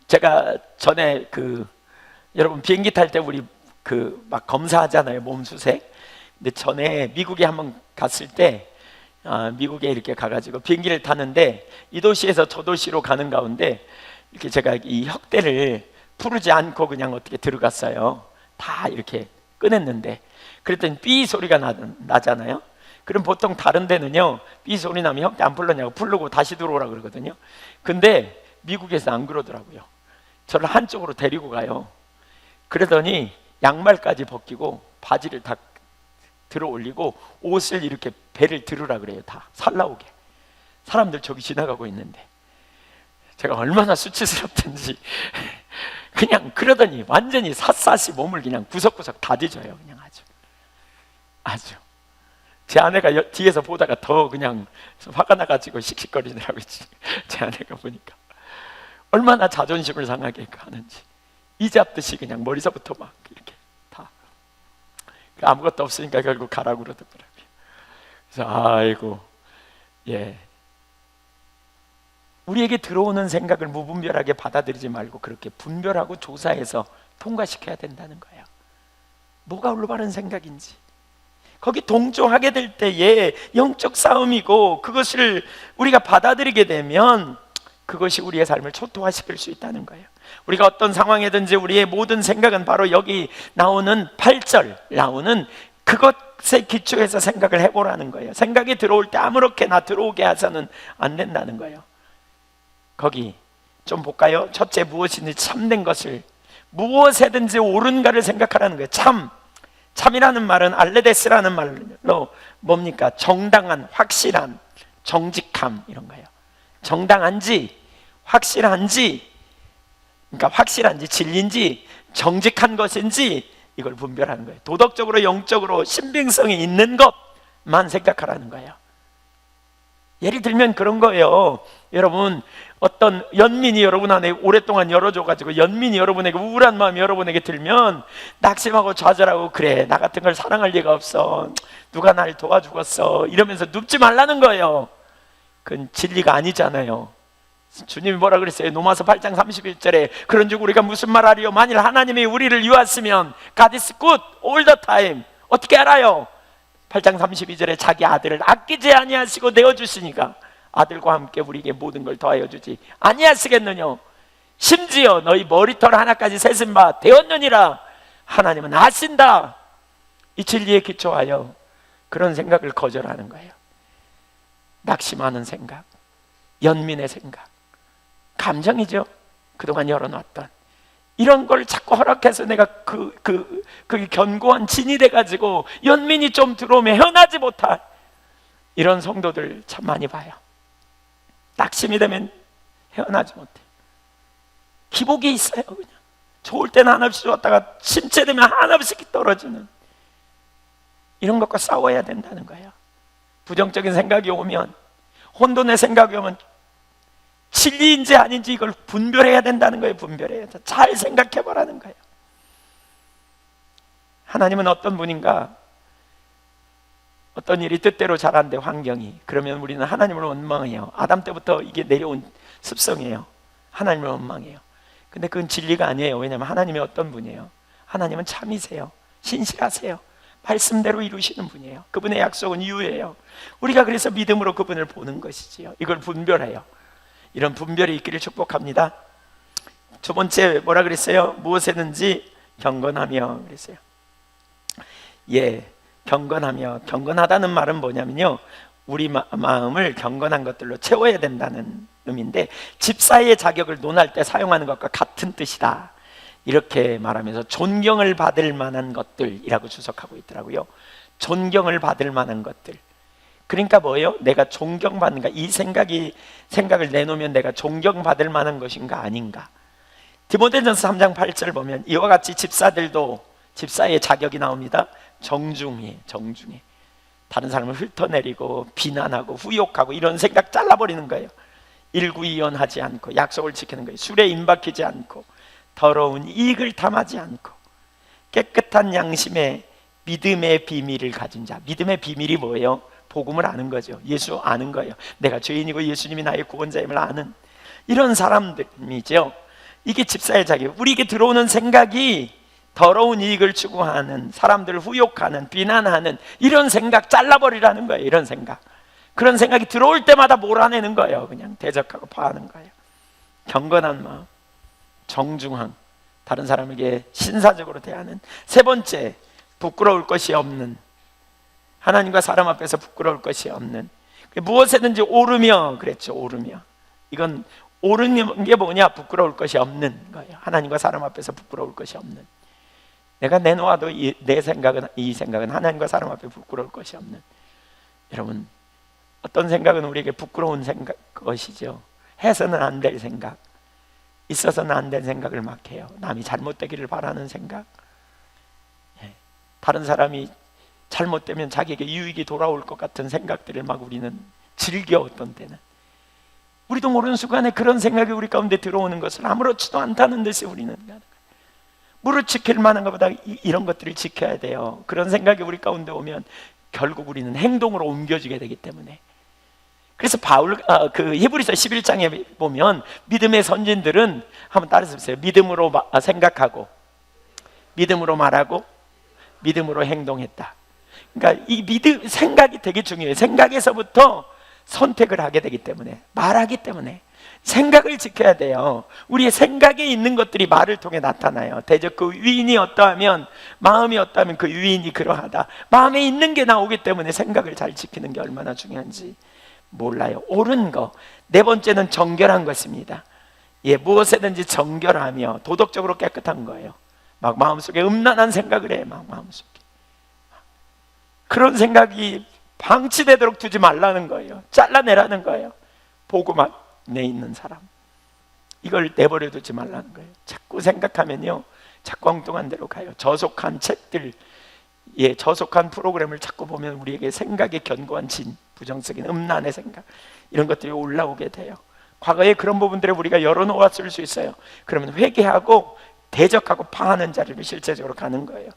제가 전에 여러분 비행기 탈 때 우리 막 검사하잖아요. 몸 수색. 근데 전에 미국에 한번 갔을 때 미국에 이렇게 가가지고 비행기를 타는데 이 도시에서 저 도시로 가는 가운데 이렇게 제가 이 혁대를 풀지 않고 그냥 어떻게 들어갔어요. 다 이렇게 꺼냈는데 그랬더니 삐 소리가 나잖아요. 그럼 보통 다른 데는요 삐 소리 나면 혁대 안 풀렀냐고 풀르고 다시 들어오라 그러거든요. 근데 미국에서 안 그러더라고요. 저를 한쪽으로 데리고 가요. 그러더니 양말까지 벗기고 바지를 다 들어 올리고 옷을 이렇게 배를 들으라 그래요. 다 살라오게. 사람들 저기 지나가고 있는데 제가 얼마나 수치스럽든지 그냥 그러더니 완전히 샅샅이 몸을 그냥 구석구석 다 뒤져요. 그냥 아주 제 아내가 뒤에서 보다가 더 그냥 화가 나가지고 씩씩거리더라고요. 제 아내가 보니까 얼마나 자존심을 상하게 하는지 이 잡듯이 그냥 머리서부터 막 이렇게 아무것도 없으니까 결국 가라고 그러더라고요. 그래서 아이고, 우리에게 들어오는 생각을 무분별하게 받아들이지 말고 그렇게 분별하고 조사해서 통과시켜야 된다는 거예요. 뭐가 올바른 생각인지 거기 동조하게 될 때에 영적 싸움이고 그것을 우리가 받아들이게 되면 그것이 우리의 삶을 초토화시킬 수 있다는 거예요. 우리가 어떤 상황이든지 우리의 모든 생각은 바로 여기 나오는 8절 나오는 그것에 기초해서 생각을 해보라는 거예요. 생각이 들어올 때 아무렇게나 들어오게 해서는 안 된다는 거예요. 거기 좀 볼까요? 첫째, 무엇이든지 참된 것을 무엇에든지 옳은가를 생각하라는 거예요. 참이라는 말은 알레데스라는 말로 뭡니까? 정당한, 확실한, 정직함 이런 거예요. 정당한지 확실한지, 그러니까 확실한지 진리인지 정직한 것인지 이걸 분별하는 거예요. 도덕적으로 영적으로 신빙성이 있는 것만 생각하라는 거예요. 예를 들면 그런 거예요. 여러분 어떤 연민이 여러분 안에 오랫동안 열어줘가지고 연민이 여러분에게 우울한 마음이 여러분에게 들면 낙심하고 좌절하고 그래 나 같은 걸 사랑할 리가 없어 누가 날 도와주겠어 이러면서 눕지 말라는 거예요. 그건 진리가 아니잖아요. 주님이 뭐라 그랬어요? 로마서 8장 31절에 그런즉 우리가 무슨 말하리요? 만일 하나님이 우리를 위하시면 God is good all the time. 어떻게 알아요? 8장 32절에 자기 아들을 아끼지 아니하시고 내어주시니까 아들과 함께 우리에게 모든 걸 더하여 주지 아니하시겠느냐? 심지어 너희 머리털 하나까지 세신 바 되었느니라. 하나님은 아신다. 이 진리에 기초하여 그런 생각을 거절하는 거예요. 낙심하는 생각, 연민의 생각, 감정이죠. 그동안 열어놨던 이런 걸 자꾸 허락해서 내가 그 견고한 진이 돼가지고 연민이 좀 들어오면 헤어나지 못할 이런 성도들 참 많이 봐요. 낙심이 되면 헤어나지 못해. 기복이 있어요. 그냥 좋을 때는 한없이 좋았다가 침체되면 한없이 떨어지는 이런 것과 싸워야 된다는 거예요. 부정적인 생각이 오면 혼돈의 생각이 오면 진리인지 아닌지 이걸 분별해야 된다는 거예요. 분별해야 돼. 잘 생각해 보라는 거예요. 하나님은 어떤 분인가? 어떤 일이 뜻대로 잘 안 돼 환경이 그러면 우리는 하나님을 원망해요. 아담 때부터 이게 내려온 습성이에요. 하나님을 원망해요. 근데 그건 진리가 아니에요. 왜냐하면 하나님이 어떤 분이에요? 하나님은 참이세요. 신실하세요. 말씀대로 이루시는 분이에요. 그분의 약속은 유예요. 우리가 그래서 믿음으로 그분을 보는 것이지요. 이걸 분별해요. 이런 분별이 있기를 축복합니다. 두 번째 뭐라 그랬어요? 무엇에든지 경건하며 그랬어요. 예, 경건하며. 경건하다는 말은 뭐냐면요, 우리 마음을 경건한 것들로 채워야 된다는 의미인데, 집사의 자격을 논할 때 사용하는 것과 같은 뜻이다, 이렇게 말하면서 존경을 받을 만한 것들이라고 주석하고 있더라고요. 존경을 받을 만한 것들. 그러니까 뭐예요? 내가 존경받는가? 이 생각을 내놓으면 내가 존경받을 만한 것인가 아닌가? 디모데전서 3장 8절 보면 이와 같이 집사들도, 집사의 자격이 나옵니다. 정중히. 다른 사람을 훑어내리고 비난하고 후욕하고 이런 생각 잘라버리는 거예요. 일구이연하지 않고 약속을 지키는 거예요. 술에 임박히지 않고 더러운 이익을 탐하지 않고 깨끗한 양심에 믿음의 비밀을 가진 자. 믿음의 비밀이 뭐예요? 복음을 아는 거죠. 예수 아는 거예요. 내가 죄인이고 예수님이 나의 구원자임을 아는 이런 사람들이죠. 이게 집사의 자격. 우리에게 들어오는 생각이 더러운 이익을 추구하는, 사람들을 후욕하는, 비난하는 이런 생각 잘라버리라는 거예요. 이런 생각. 그런 생각이 들어올 때마다 몰아내는 거예요. 그냥 대적하고 파하는 거예요. 경건한 마음, 정중함, 다른 사람에게 신사적으로 대하는. 세 번째, 부끄러울 것이 없는. 하나님과 사람 앞에서 부끄러울 것이 없는. 무엇에든지 오르며 그랬죠. 오르며. 이건 오르는 게 뭐냐? 부끄러울 것이 없는 거예요. 하나님과 사람 앞에서 부끄러울 것이 없는. 내가 내놓아도 내 생각은, 이 생각은 하나님과 사람 앞에 부끄러울 것이 없는. 여러분, 어떤 생각은 우리에게 부끄러운 것이죠. 해서는 안 될 생각, 있어서는 안 될 생각을 막 해요. 남이 잘못되기를 바라는 생각. 다른 사람이 잘못되면 자기에게 유익이 돌아올 것 같은 생각들을 막 우리는 즐겨. 어떤 때는 우리도 모르는 순간에 그런 생각이 우리 가운데 들어오는 것을 아무렇지도 않다는 듯이 우리는 무릇 지킬 만한 것보다 이런 것들을 지켜야 돼요. 그런 생각이 우리 가운데 오면 결국 우리는 행동으로 옮겨지게 되기 때문에. 그래서 그 히브리서 11장에 보면 믿음의 선진들은, 한번 따라서 보세요. 믿음으로 생각하고, 믿음으로 말하고, 믿음으로 행동했다. 그러니까 이 생각이 되게 중요해요. 생각에서부터 선택을 하게 되기 때문에, 말하기 때문에 생각을 지켜야 돼요. 우리의 생각에 있는 것들이 말을 통해 나타나요. 대적 그 위인이 어떠하면, 마음이 어떠하면 그 위인이 그러하다. 마음에 있는 게 나오기 때문에 생각을 잘 지키는 게 얼마나 중요한지 몰라요. 옳은 거. 네 번째는 정결한 것입니다. 예, 무엇에든지 정결하며 도덕적으로 깨끗한 거예요. 막 마음속에 음란한 생각을 해. 막 마음속에 그런 생각이 방치되도록 두지 말라는 거예요. 잘라내라는 거예요. 복음 안에 있는 사람, 이걸 내버려 두지 말라는 거예요. 자꾸 생각하면요, 자꾸 엉뚱한 데로 가요. 저속한 책들, 예, 저속한 프로그램을 자꾸 보면 우리에게 생각에 견고한 부정적인 음란의 생각, 이런 것들이 올라오게 돼요. 과거에 그런 부분들을 우리가 열어놓았을 수 있어요. 그러면 회개하고 대적하고 파하는 자리로 실제적으로 가는 거예요.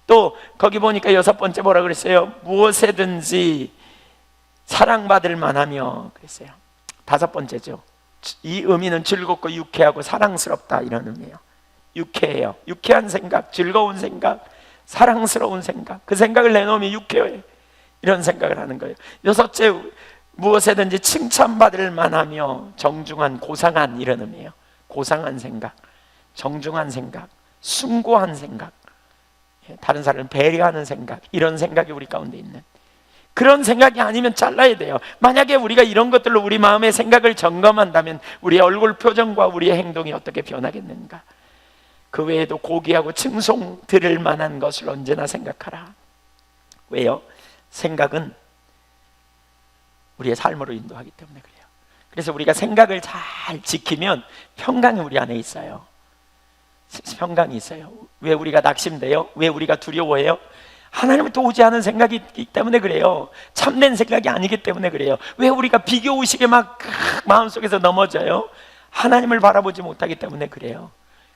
또 거기 보니까 여섯 번째 뭐라 그랬어요? 무엇에든지 사랑받을 만하며 그랬어요. 다섯 번째죠. 이 의미는 즐겁고 유쾌하고 사랑스럽다, 이런 의미예요. 유쾌해요. 유쾌한 생각, 즐거운 생각, 사랑스러운 생각. 그 생각을 내놓으면 유쾌해. 이런 생각을 하는 거예요. 여섯째, 무엇에든지 칭찬받을 만하며 정중한, 고상한, 이런 의미예요. 고상한 생각, 정중한 생각, 숭고한 생각, 다른 사람을 배려하는 생각, 이런 생각이 우리 가운데 있는, 그런 생각이 아니면 잘라야 돼요. 만약에 우리가 이런 것들로 우리 마음의 생각을 점검한다면 우리의 얼굴 표정과 우리의 행동이 어떻게 변하겠는가. 그 외에도 고귀하고 칭송 들을 만한 것을 언제나 생각하라. 왜요? 생각은 우리의 삶으로 인도하기 때문에 그래요. 그래서 우리가 생각을 잘 지키면 평강이 우리 안에 있어요. 평강이 있어요. 왜 우리가 낙심돼요? 왜 우리가 두려워해요? 하나님을 도우지 않은 생각이 있기 때문에 그래요. 참된 생각이 아니기 때문에 그래요. 왜 우리가 비교의식에 막 마음속에서 넘어져요? 하나님을 바라보지 못하기 때문에 그래요.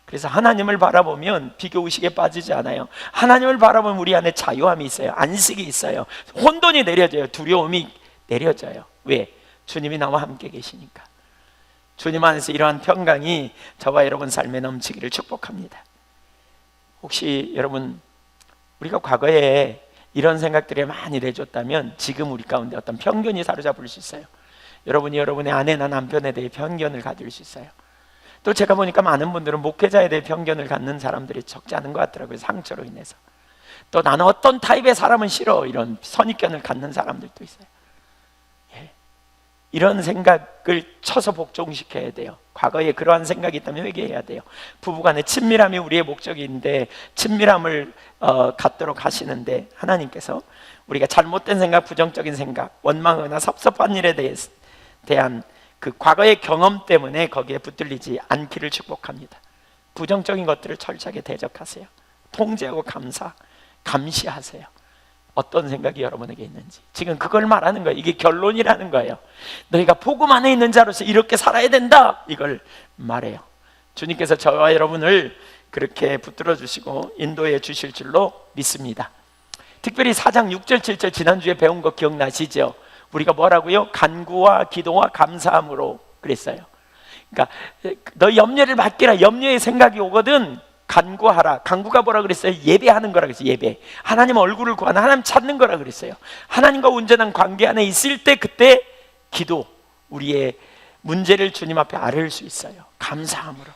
그래서 하나님을 바라보면 비교의식에 빠지지 않아요. 하나님을 바라보면 우리 안에 자유함이 있어요. 안식이 있어요. 혼돈이 내려져요. 두려움이 내려져요. 왜? 주님이 나와 함께 계시니까. 주님 안에서 이러한 평강이 저와 여러분 삶에 넘치기를 축복합니다. 혹시 여러분, 우리가 과거에 이런 생각들이 많이 내줬다면 지금 우리 가운데 어떤 편견이 사로잡을 수 있어요. 여러분이 여러분의 아내나 남편에 대해 편견을 가질 수 있어요. 또 제가 보니까 많은 분들은 목회자에 대해 편견을 갖는 사람들이 적지 않은 것 같더라고요. 상처로 인해서. 또 나는 어떤 타입의 사람은 싫어, 이런 선입견을 갖는 사람들도 있어요. 예. 이런 생각을 쳐서 복종시켜야 돼요. 과거에 그러한 생각이 있다면 회개해야 돼요. 부부간의 친밀함이 우리의 목적인데 친밀함을 갖도록 하시는데 하나님께서 우리가 잘못된 생각, 부정적인 생각, 원망하거나 섭섭한 일에 대한 그 과거의 경험 때문에 거기에 붙들리지 않기를 축복합니다. 부정적인 것들을 철저하게 대적하세요. 통제하고 감시하세요. 어떤 생각이 여러분에게 있는지. 지금 그걸 말하는 거예요. 이게 결론이라는 거예요. 너희가 복음 안에 있는 자로서 이렇게 살아야 된다, 이걸 말해요. 주님께서 저와 여러분을 그렇게 붙들어 주시고 인도해 주실 줄로 믿습니다. 특별히 4장 6절 7절 지난주에 배운 거 기억나시죠? 우리가 뭐라고요? 간구와 기도와 감사함으로 그랬어요. 그러니까 너 염려를 맡기라. 염려의 생각이 오거든 간구하라. 간구가 뭐라 그랬어요? 예배하는 거라 그랬어요. 예배. 하나님 얼굴을 구하는, 하나님 찾는 거라 그랬어요. 하나님과 온전한 관계 안에 있을 때 그때 기도, 우리의 문제를 주님 앞에 아뢰을 수 있어요. 감사함으로.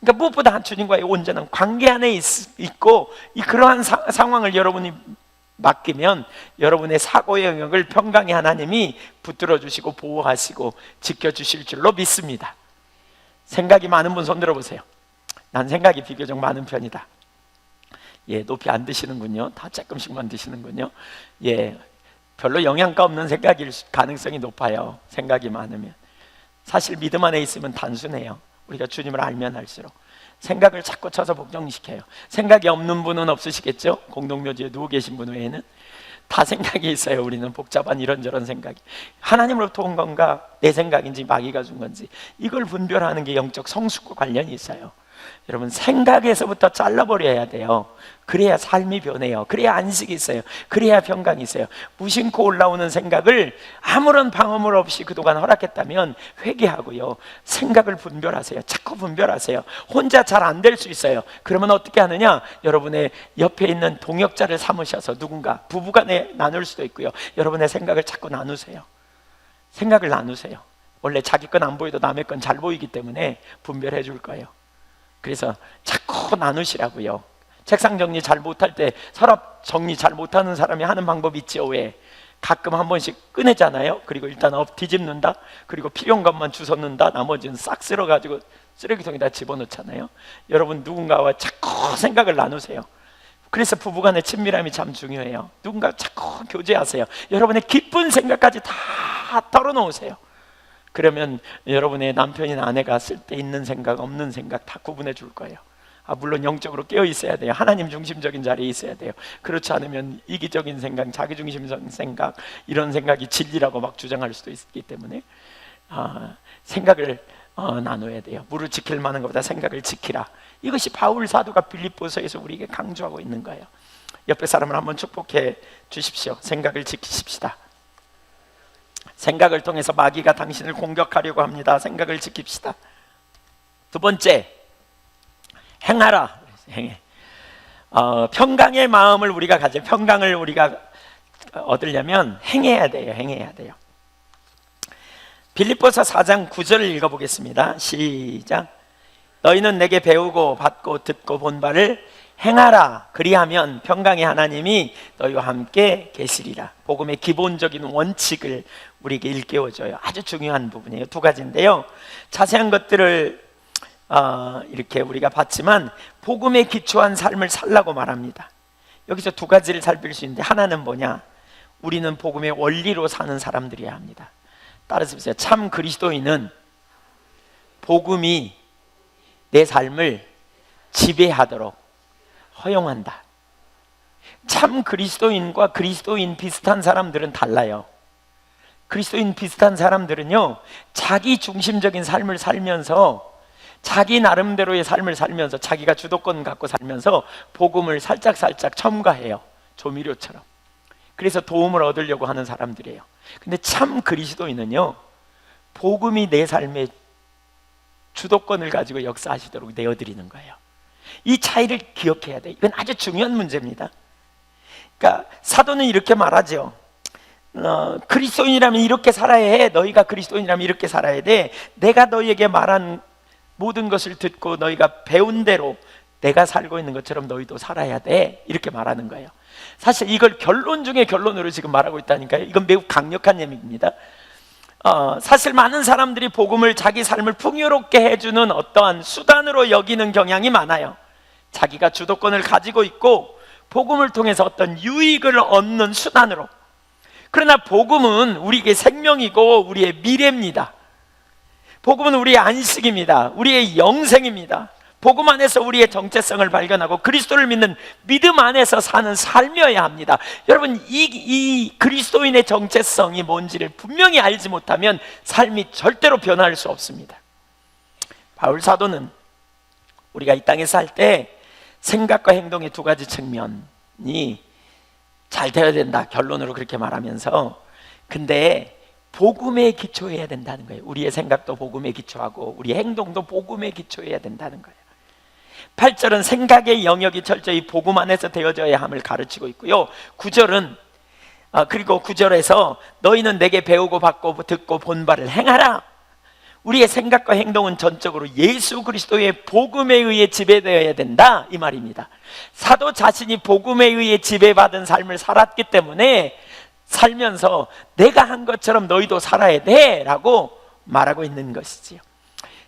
그러니까 무엇보다 주님과의 온전한 관계 안에 있고 그러한 상황을 여러분이 맡기면 여러분의 사고의 영역을 평강의 하나님이 붙들어 주시고 보호하시고 지켜주실 줄로 믿습니다. 생각이 많은 분 손 들어보세요. 난 생각이 비교적 많은 편이다. 예, 높이 안 드시는군요. 다 조금씩만 드시는군요. 예, 별로 영양가 없는 생각일 가능성이 높아요. 생각이 많으면. 사실 믿음 안에 있으면 단순해요. 우리가 주님을 알면 알수록 생각을 자꾸 쳐서 복종시켜요. 생각이 없는 분은 없으시겠죠? 공동묘지에 누워 계신 분 외에는 다 생각이 있어요. 우리는 복잡한 이런저런 생각이 하나님으로부터 온 건가, 내 생각인지 마귀가 준 건지, 이걸 분별하는 게 영적 성숙과 관련이 있어요. 여러분, 생각에서부터 잘라버려야 돼요. 그래야 삶이 변해요. 그래야 안식이 있어요. 그래야 평강이 있어요. 무심코 올라오는 생각을 아무런 방어물 없이 그동안 허락했다면 회개하고요, 생각을 분별하세요. 자꾸 분별하세요. 혼자 잘 안 될 수 있어요. 그러면 어떻게 하느냐, 여러분의 옆에 있는 동역자를 삼으셔서 누군가 부부간에 나눌 수도 있고요, 여러분의 생각을 자꾸 나누세요. 생각을 나누세요. 원래 자기 건 안 보여도 남의 건 잘 보이기 때문에 분별해 줄 거예요. 그래서 자꾸 나누시라고요. 책상 정리 잘 못할 때 서랍 정리 잘 못하는 사람이 하는 방법이 있죠. 왜? 가끔 한 번씩 꺼내잖아요. 그리고 일단 뒤집는다. 그리고 필요한 것만 주워 넣는다. 나머지는 싹 쓸어가지고 쓰레기통에다 집어넣잖아요. 여러분, 누군가와 자꾸 생각을 나누세요. 그래서 부부간의 친밀함이 참 중요해요. 누군가 자꾸 교제하세요. 여러분의 기쁜 생각까지 다 털어놓으세요. 그러면 여러분의 남편이나 아내가 쓸 때 있는 생각, 없는 생각 다 구분해 줄 거예요. 물론 영적으로 깨어 있어야 돼요. 하나님 중심적인 자리에 있어야 돼요. 그렇지 않으면 이기적인 생각, 자기중심적인 생각, 이런 생각이 진리라고 막 주장할 수도 있기 때문에 생각을 나눠야 돼요. 물을 지킬 만한 것보다 생각을 지키라. 이것이 바울 사도가 빌립보서에서 우리에게 강조하고 있는 거예요. 옆에 사람을 한번 축복해 주십시오. 생각을 지키십시다. 생각을 통해서 마귀가 당신을 공격하려고 합니다. 생각을 지킵시다. 두 번째, 행하라. 행해. 평강의 마음을 우리가 가져. 평강을 우리가 얻으려면 행해야 돼요. 행해야 돼요. 빌립보서 4장 9절을 읽어보겠습니다. 시작. 너희는 내게 배우고 받고 듣고 본 바를 행하라. 그리하면 평강의 하나님이 너희와 함께 계시리라. 복음의 기본적인 원칙을 우리에게 일깨워줘요. 아주 중요한 부분이에요. 두 가지인데요, 자세한 것들을 이렇게 우리가 봤지만 복음에 기초한 삶을 살라고 말합니다. 여기서 두 가지를 살필 수 있는데, 하나는 뭐냐, 우리는 복음의 원리로 사는 사람들이어야 합니다. 따라서 보세요. 참 그리스도인은 복음이 내 삶을 지배하도록 허용한다. 참 그리스도인과 그리스도인 비슷한 사람들은 달라요. 그리스도인 비슷한 사람들은요, 자기 중심적인 삶을 살면서, 자기 나름대로의 삶을 살면서, 자기가 주도권 갖고 살면서 복음을 살짝살짝 첨가해요. 조미료처럼. 그래서 도움을 얻으려고 하는 사람들이에요. 근데 참 그리스도인은요, 복음이 내 삶의 주도권을 가지고 역사하시도록 내어드리는 거예요. 이 차이를 기억해야 돼요. 이건 아주 중요한 문제입니다. 그러니까 사도는 이렇게 말하죠. 그리스도인이라면 이렇게 살아야 해. 너희가 그리스도인이라면 이렇게 살아야 돼. 내가 너희에게 말한 모든 것을 듣고 너희가 배운 대로 내가 살고 있는 것처럼 너희도 살아야 돼. 이렇게 말하는 거예요. 사실 이걸 결론 중에 결론으로 지금 말하고 있다니까요. 이건 매우 강력한 얘기입니다. 사실 많은 사람들이 복음을 자기 삶을 풍요롭게 해주는 어떠한 수단으로 여기는 경향이 많아요. 자기가 주도권을 가지고 있고 복음을 통해서 어떤 유익을 얻는 수단으로. 그러나 복음은 우리에게 생명이고 우리의 미래입니다. 복음은 우리의 안식입니다. 우리의 영생입니다. 복음 안에서 우리의 정체성을 발견하고 그리스도를 믿는 믿음 안에서 사는 삶이어야 합니다. 여러분, 이 그리스도인의 정체성이 뭔지를 분명히 알지 못하면 삶이 절대로 변화할 수 없습니다. 바울 사도는 우리가 이 땅에 살 때 생각과 행동의 두 가지 측면이 잘 되어야 된다, 결론으로 그렇게 말하면서, 근데 복음에 기초해야 된다는 거예요. 우리의 생각도 복음에 기초하고 우리의 행동도 복음에 기초해야 된다는 거예요. 8절은 생각의 영역이 철저히 복음 안에서 되어져야 함을 가르치고 있고요. 9절은 그리고 9절에서 너희는 내게 배우고 받고 듣고 본 바를 행하라. 우리의 생각과 행동은 전적으로 예수 그리스도의 복음에 의해 지배되어야 된다, 이 말입니다. 사도 자신이 복음에 의해 지배받은 삶을 살았기 때문에 살면서 내가 한 것처럼 너희도 살아야 돼 라고 말하고 있는 것이지요.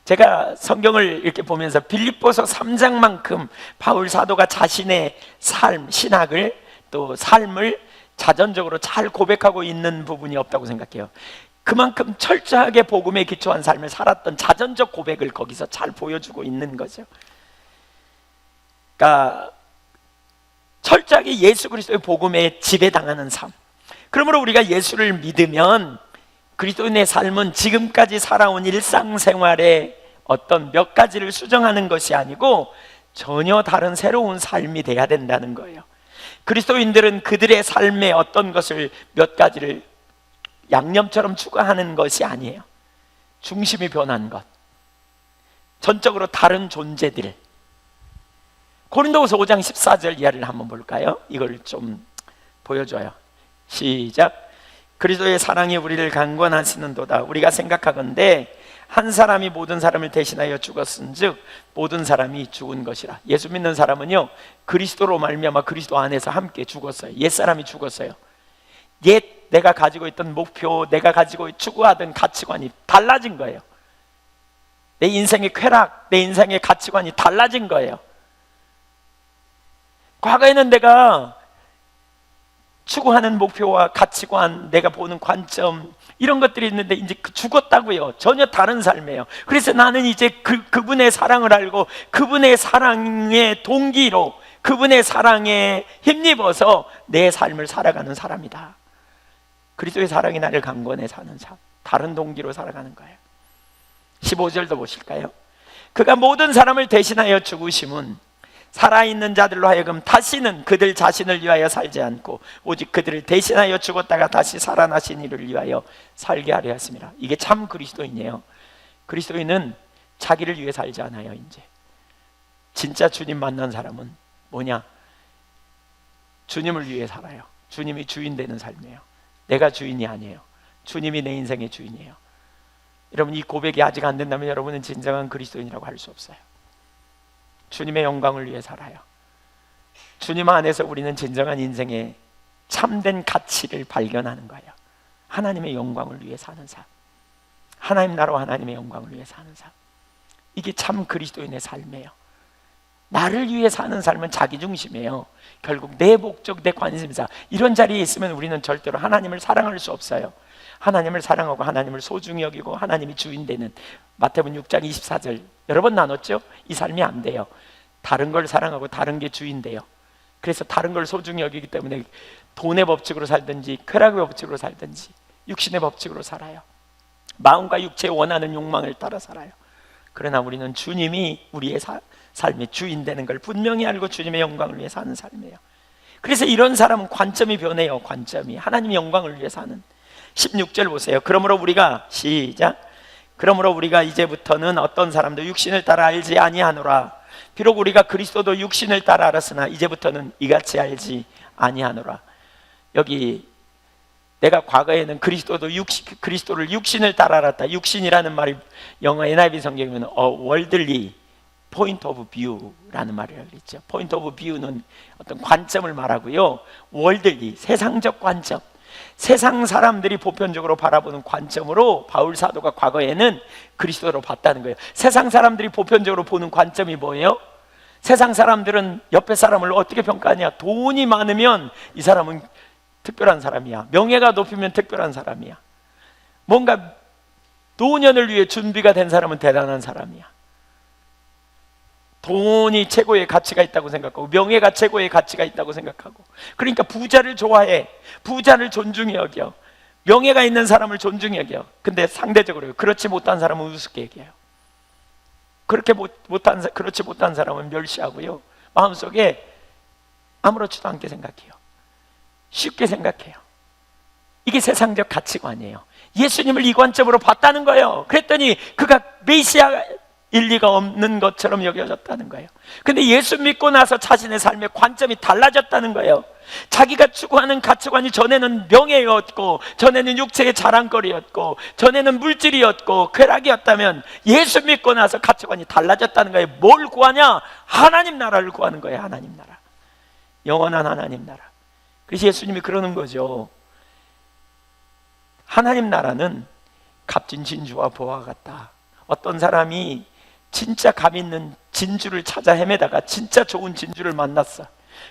제가 성경을 이렇게 보면서 빌립보서 3장만큼 바울 사도가 자신의 삶, 신학을 또 삶을 자전적으로 잘 고백하고 있는 부분이 없다고 생각해요. 그만큼 철저하게 복음에 기초한 삶을 살았던 자전적 고백을 거기서 잘 보여주고 있는 거죠. 그러니까 철저하게 예수 그리스도의 복음에 지배당하는 삶. 그러므로 우리가 예수를 믿으면 그리스도인의 삶은 지금까지 살아온 일상생활의 어떤 몇 가지를 수정하는 것이 아니고 전혀 다른 새로운 삶이 돼야 된다는 거예요. 그리스도인들은 그들의 삶의 어떤 것을 몇 가지를 양념처럼 추가하는 것이 아니에요. 중심이 변한 것, 전적으로 다른 존재들. 고린도후서 5장 14절 이하를 한번 볼까요? 이걸 좀 보여줘요. 시작. 그리스도의 사랑이 우리를 강권하시는도다. 우리가 생각하건대 한 사람이 모든 사람을 대신하여 죽었은즉 모든 사람이 죽은 것이라. 예수 믿는 사람은요, 그리스도로 말미암아 그리스도 안에서 함께 죽었어요. 옛사람이 죽었어요. 옛 내가 가지고 있던 목표, 내가 가지고 추구하던 가치관이 달라진 거예요. 내 인생의 쾌락, 내 인생의 가치관이 달라진 거예요. 과거에는 내가 추구하는 목표와 가치관, 내가 보는 관점, 이런 것들이 있는데 이제 죽었다고요. 전혀 다른 삶이에요. 그래서 나는 이제 그분의 사랑을 알고 그분의 사랑의 동기로, 그분의 사랑에 힘입어서 내 삶을 살아가는 사람이다. 그리스도의 사랑이 나를 강권해 사는 삶, 다른 동기로 살아가는 거예요. 15절도 보실까요? 그가 모든 사람을 대신하여 죽으심은 살아있는 자들로 하여금 다시는 그들 자신을 위하여 살지 않고 오직 그들을 대신하여 죽었다가 다시 살아나신 이를 위하여 살게 하려 했습니다. 이게 참 그리스도인이에요. 그리스도인은 자기를 위해 살지 않아요. 이제 진짜 주님 만난 사람은 뭐냐? 주님을 위해 살아요. 주님이 주인 되는 삶이에요. 내가 주인이 아니에요. 주님이 내 인생의 주인이에요. 여러분, 이 고백이 아직 안 된다면 여러분은 진정한 그리스도인이라고 할 수 없어요. 주님의 영광을 위해 살아요. 주님 안에서 우리는 진정한 인생의 참된 가치를 발견하는 거예요. 하나님의 영광을 위해 사는 삶, 하나님 나라와 하나님의 영광을 위해 사는 삶, 이게 참 그리스도인의 삶이에요. 나를 위해 사는 삶은 자기중심이에요. 결국 내 목적, 내 관심사, 이런 자리에 있으면 우리는 절대로 하나님을 사랑할 수 없어요. 하나님을 사랑하고 하나님을 소중히 여기고 하나님이 주인 되는, 마태복음 6장 24절 여러 번 나눴죠? 이 삶이 안 돼요. 다른 걸 사랑하고 다른 게 주인 돼요. 그래서 다른 걸 소중히 여기기 때문에 돈의 법칙으로 살든지 쾌락의 법칙으로 살든지 육신의 법칙으로 살아요. 마음과 육체의 원하는 욕망을 따라 살아요. 그러나 우리는 주님이 우리의 삶의 주인 되는 걸 분명히 알고 주님의 영광을 위해 사는 삶이에요. 그래서 이런 사람은 관점이 변해요. 관점이 하나님의 영광을 위해 사는. 16절 보세요. 그러므로 우리가, 시작, 그러므로 우리가 이제부터는 어떤 사람도 육신을 따라 알지 아니하노라. 비록 우리가 그리스도도 육신을 따라 알았으나 이제부터는 이같이 알지 아니하노라. 여기 내가 과거에는 그리스도를 육신을 따라 알았다. 육신이라는 말이 영어 NIV 성경이면 worldly point of view라는 말이라고 그랬죠. point of view는 어떤 관점을 말하고요, worldly 세상적 관점, 세상 사람들이 보편적으로 바라보는 관점으로 바울 사도가 과거에는 그리스도를 봤다는 거예요. 세상 사람들이 보편적으로 보는 관점이 뭐예요? 세상 사람들은 옆에 사람을 어떻게 평가하냐? 돈이 많으면 이 사람은 특별한 사람이야. 명예가 높으면 특별한 사람이야. 뭔가 노년을 위해 준비가 된 사람은 대단한 사람이야. 돈이 최고의 가치가 있다고 생각하고 명예가 최고의 가치가 있다고 생각하고, 그러니까 부자를 좋아해. 부자를 존중해 여겨. 명예가 있는 사람을 존중해 여겨. 근데 상대적으로 그렇지 못한 사람은 우습게 얘기해요. 그렇지 못한 사람은 멸시하고요, 마음속에 아무렇지도 않게 생각해요. 쉽게 생각해요. 이게 세상적 가치관이에요. 예수님을 이 관점으로 봤다는 거예요. 그랬더니 그가 메시아일 리가 없는 것처럼 여겨졌다는 거예요. 근데 예수 믿고 나서 자신의 삶의 관점이 달라졌다는 거예요. 자기가 추구하는 가치관이 전에는 명예였고, 전에는 육체의 자랑거리였고, 전에는 물질이었고 쾌락이었다면, 예수 믿고 나서 가치관이 달라졌다는 거예요. 뭘 구하냐? 하나님 나라를 구하는 거예요. 하나님 나라, 영원한 하나님 나라. 그래서 예수님이 그러는 거죠. 하나님 나라는 값진 진주와 보화 같다. 어떤 사람이 진짜 값 있는 진주를 찾아 헤매다가 진짜 좋은 진주를 만났어.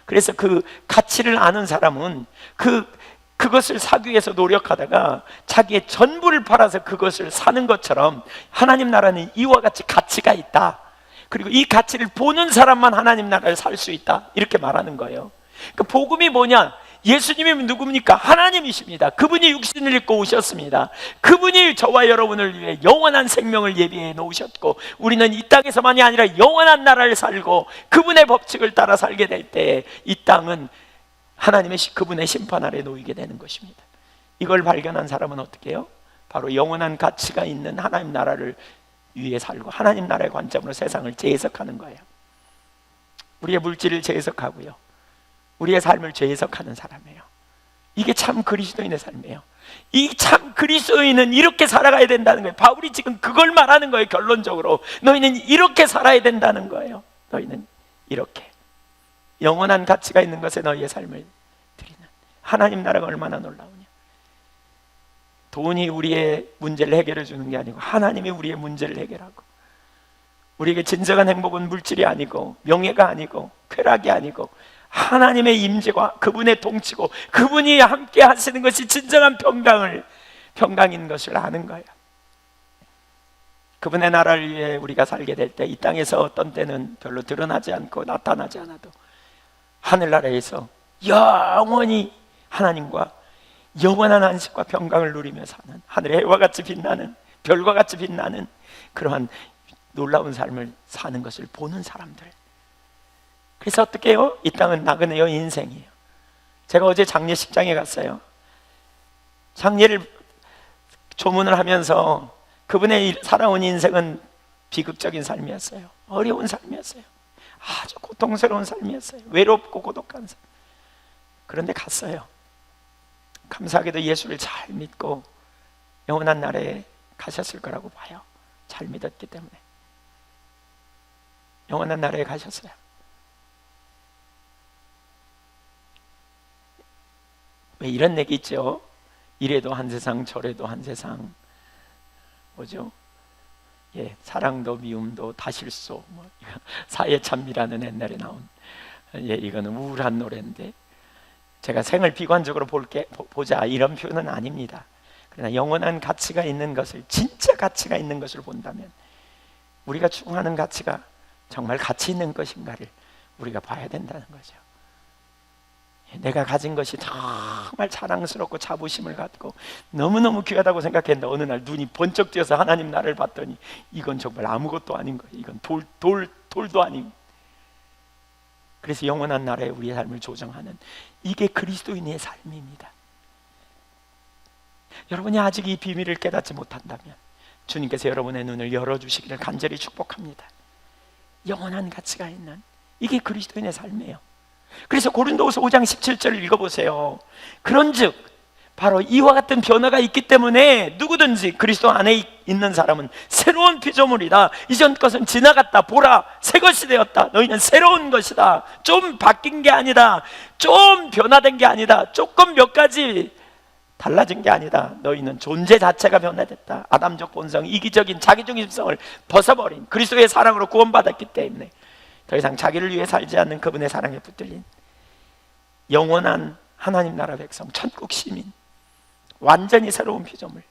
그래서 그 가치를 아는 사람은 그것을 사기 위해서 노력하다가 자기의 전부를 팔아서 그것을 사는 것처럼, 하나님 나라는 이와 같이 가치가 있다. 그리고 이 가치를 보는 사람만 하나님 나라를 살 수 있다. 이렇게 말하는 거예요. 그 복음이 뭐냐? 예수님이 누굽니까? 하나님이십니다. 그분이 육신을 입고 오셨습니다. 그분이 저와 여러분을 위해 영원한 생명을 예비해 놓으셨고, 우리는 이 땅에서만이 아니라 영원한 나라를 살고 그분의 법칙을 따라 살게 될 때 이 땅은 그분의 심판 아래 놓이게 되는 것입니다. 이걸 발견한 사람은 어떻게 해요? 바로 영원한 가치가 있는 하나님 나라를 위해 살고 하나님 나라의 관점으로 세상을 재해석하는 거예요. 우리의 물질을 재해석하고요, 우리의 삶을 재해석하는 사람이에요. 이게 참 그리스도인의 삶이에요. 이 참 그리스도인은 이렇게 살아가야 된다는 거예요. 바울이 지금 그걸 말하는 거예요. 결론적으로 너희는 이렇게 살아야 된다는 거예요. 너희는 이렇게 영원한 가치가 있는 것에 너희의 삶을 드리는 하나님 나라가 얼마나 놀라우냐. 돈이 우리의 문제를 해결해 주는 게 아니고 하나님이 우리의 문제를 해결하고, 우리에게 진정한 행복은 물질이 아니고 명예가 아니고 쾌락이 아니고 하나님의 임재와 그분의 통치고 그분이 함께 하시는 것이 진정한 평강인 것을 아는 거예요. 그분의 나라를 위해 우리가 살게 될 때 이 땅에서 어떤 때는 별로 드러나지 않고 나타나지 않아도 하늘나라에서 영원히 하나님과 영원한 안식과 평강을 누리며 사는, 하늘의 해와 같이 빛나는, 별과 같이 빛나는 그러한 놀라운 삶을 사는 것을 보는 사람들. 그래서 어떻게 해요? 이 땅은 나그네요 인생이에요. 제가 어제 장례식장에 갔어요. 장례를 조문을 하면서 그분의 살아온 인생은 비극적인 삶이었어요. 어려운 삶이었어요. 아주 고통스러운 삶이었어요. 외롭고 고독한 삶. 그런데 갔어요. 감사하게도 예수를 잘 믿고 영원한 나라에 가셨을 거라고 봐요. 잘 믿었기 때문에 영원한 나라에 가셨어요. 왜 이런 얘기 있죠? 이래도 한 세상 저래도 한 세상, 뭐죠? 예, 사랑도 미움도 다 실소, 사회참미라는 옛날에 나온, 예, 이거는 우울한 노래인데, 제가 생을 비관적으로 보자 이런 표현은 아닙니다. 그러나 영원한 가치가 있는 것을, 진짜 가치가 있는 것을 본다면 우리가 추구하는 가치가 정말 가치 있는 것인가를 우리가 봐야 된다는 거죠. 내가 가진 것이 정말 자랑스럽고 자부심을 갖고 너무너무 귀하다고 생각했는데 어느 날 눈이 번쩍 뜨여서 하나님 나를 봤더니 이건 정말 아무것도 아닌 거예요. 이건 돌도 아닌. 그래서 영원한 나라에 우리의 삶을 조정하는, 이게 그리스도인의 삶입니다. 여러분이 아직 이 비밀을 깨닫지 못한다면 주님께서 여러분의 눈을 열어주시기를 간절히 축복합니다. 영원한 가치가 있는, 이게 그리스도인의 삶이에요. 그래서 고린도후서 5장 17절을 읽어보세요. 그런즉 바로 이와 같은 변화가 있기 때문에 누구든지 그리스도 안에 있는 사람은 새로운 피조물이다. 이전 것은 지나갔다. 보라, 새 것이 되었다. 너희는 새로운 것이다. 좀 바뀐 게 아니다. 좀 변화된 게 아니다. 조금 몇 가지 달라진 게 아니다. 너희는 존재 자체가 변화됐다. 아담적 본성, 이기적인 자기중심성을 벗어버린 그리스도의 사랑으로 구원받았기 때문에 더 이상 자기를 위해 살지 않는 그분의 사랑에 붙들린 영원한 하나님 나라 백성, 천국 시민, 완전히 새로운 피조물.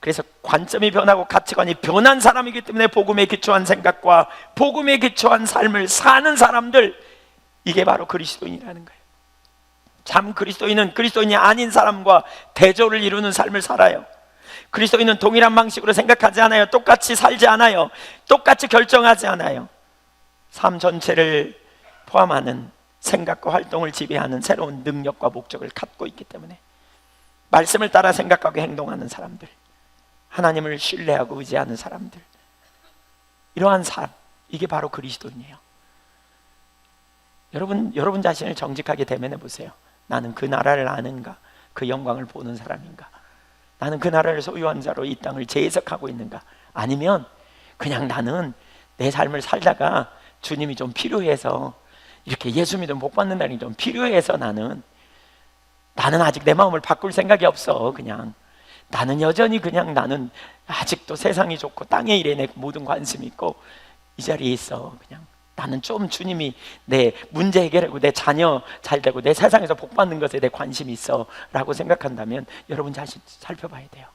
그래서 관점이 변하고 가치관이 변한 사람이기 때문에 복음에 기초한 생각과 복음에 기초한 삶을 사는 사람들, 이게 바로 그리스도인이라는 거예요. 참 그리스도인은 그리스도인이 아닌 사람과 대조를 이루는 삶을 살아요. 그리스도인은 동일한 방식으로 생각하지 않아요. 똑같이 살지 않아요. 똑같이 결정하지 않아요. 삶 전체를 포함하는 생각과 활동을 지배하는 새로운 능력과 목적을 갖고 있기 때문에 말씀을 따라 생각하고 행동하는 사람들, 하나님을 신뢰하고 의지하는 사람들, 이러한 삶, 이게 바로 그리스도인이에요. 여러분 자신을 정직하게 대면해 보세요. 나는 그 나라를 아는가? 그 영광을 보는 사람인가? 나는 그 나라를 소유한 자로 이 땅을 재해석하고 있는가? 아니면 그냥 나는 내 삶을 살다가 주님이 좀 필요해서, 이렇게 예수 믿으면 복 받는다는 게 좀 필요해서 나는 아직 내 마음을 바꿀 생각이 없어. 그냥 나는 여전히 그냥 나는 아직도 세상이 좋고 땅의 일에 내 모든 관심이 있고 이 자리에 있어. 그냥 나는 좀 주님이 내 문제 해결하고 내 자녀 잘 되고 내 세상에서 복 받는 것에 대해 관심이 있어 라고 생각한다면 여러분 자신 살펴봐야 돼요.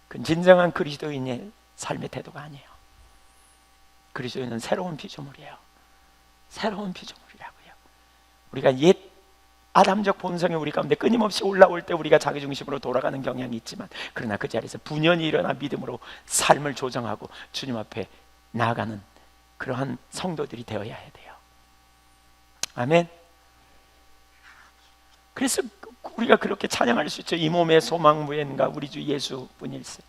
그건 진정한 그리스도인의 삶의 태도가 아니에요. 그리스도인은 새로운 피조물이에요. 새로운 피조물이라고요. 우리가 옛 아담적 본성이 우리 가운데 끊임없이 올라올 때 우리가 자기중심으로 돌아가는 경향이 있지만, 그러나 그 자리에서 분연히 일어나 믿음으로 삶을 조정하고 주님 앞에 나아가는 그러한 성도들이 되어야 해야 돼요. 아멘. 그래서 우리가 그렇게 찬양할 수 있죠. 이 몸의 소망 무엔가 우리 주 예수뿐일세.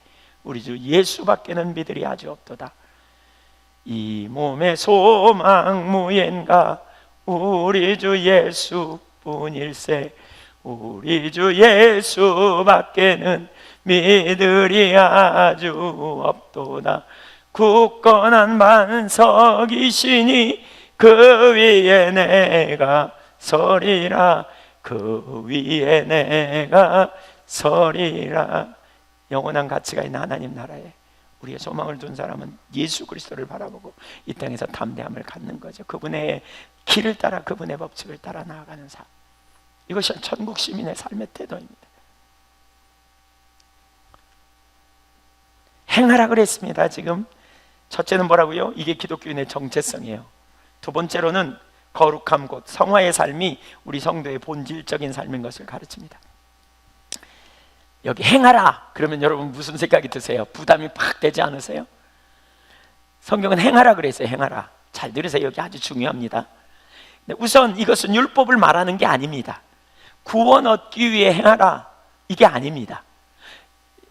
우리 주 예수밖에는 믿으리 아주 없도다. 이 몸의 소망 무엔가 우리 주 예수뿐일세. 우리 주 예수밖에는 믿으리 아주 없도다. 굳건한 반석이시니 그 위에 내가 서리라. 그 위에 내가 서리라. 영원한 가치가 있는 하나님 나라에 우리의 소망을 둔 사람은 예수 그리스도를 바라보고 이 땅에서 담대함을 갖는 거죠. 그분의 길을 따라 그분의 법칙을 따라 나아가는 삶, 이것이 천국 시민의 삶의 태도입니다. 행하라 그랬습니다. 지금 첫째는 뭐라고요? 이게 기독교인의 정체성이에요. 두 번째로는 거룩함 곧 성화의 삶이 우리 성도의 본질적인 삶인 것을 가르칩니다. 여기 행하라 그러면 여러분 무슨 생각이 드세요? 부담이 팍 되지 않으세요? 성경은 행하라 그랬어요. 행하라. 잘 들으세요. 여기 아주 중요합니다. 우선 이것은 율법을 말하는 게 아닙니다. 구원 얻기 위해 행하라, 이게 아닙니다.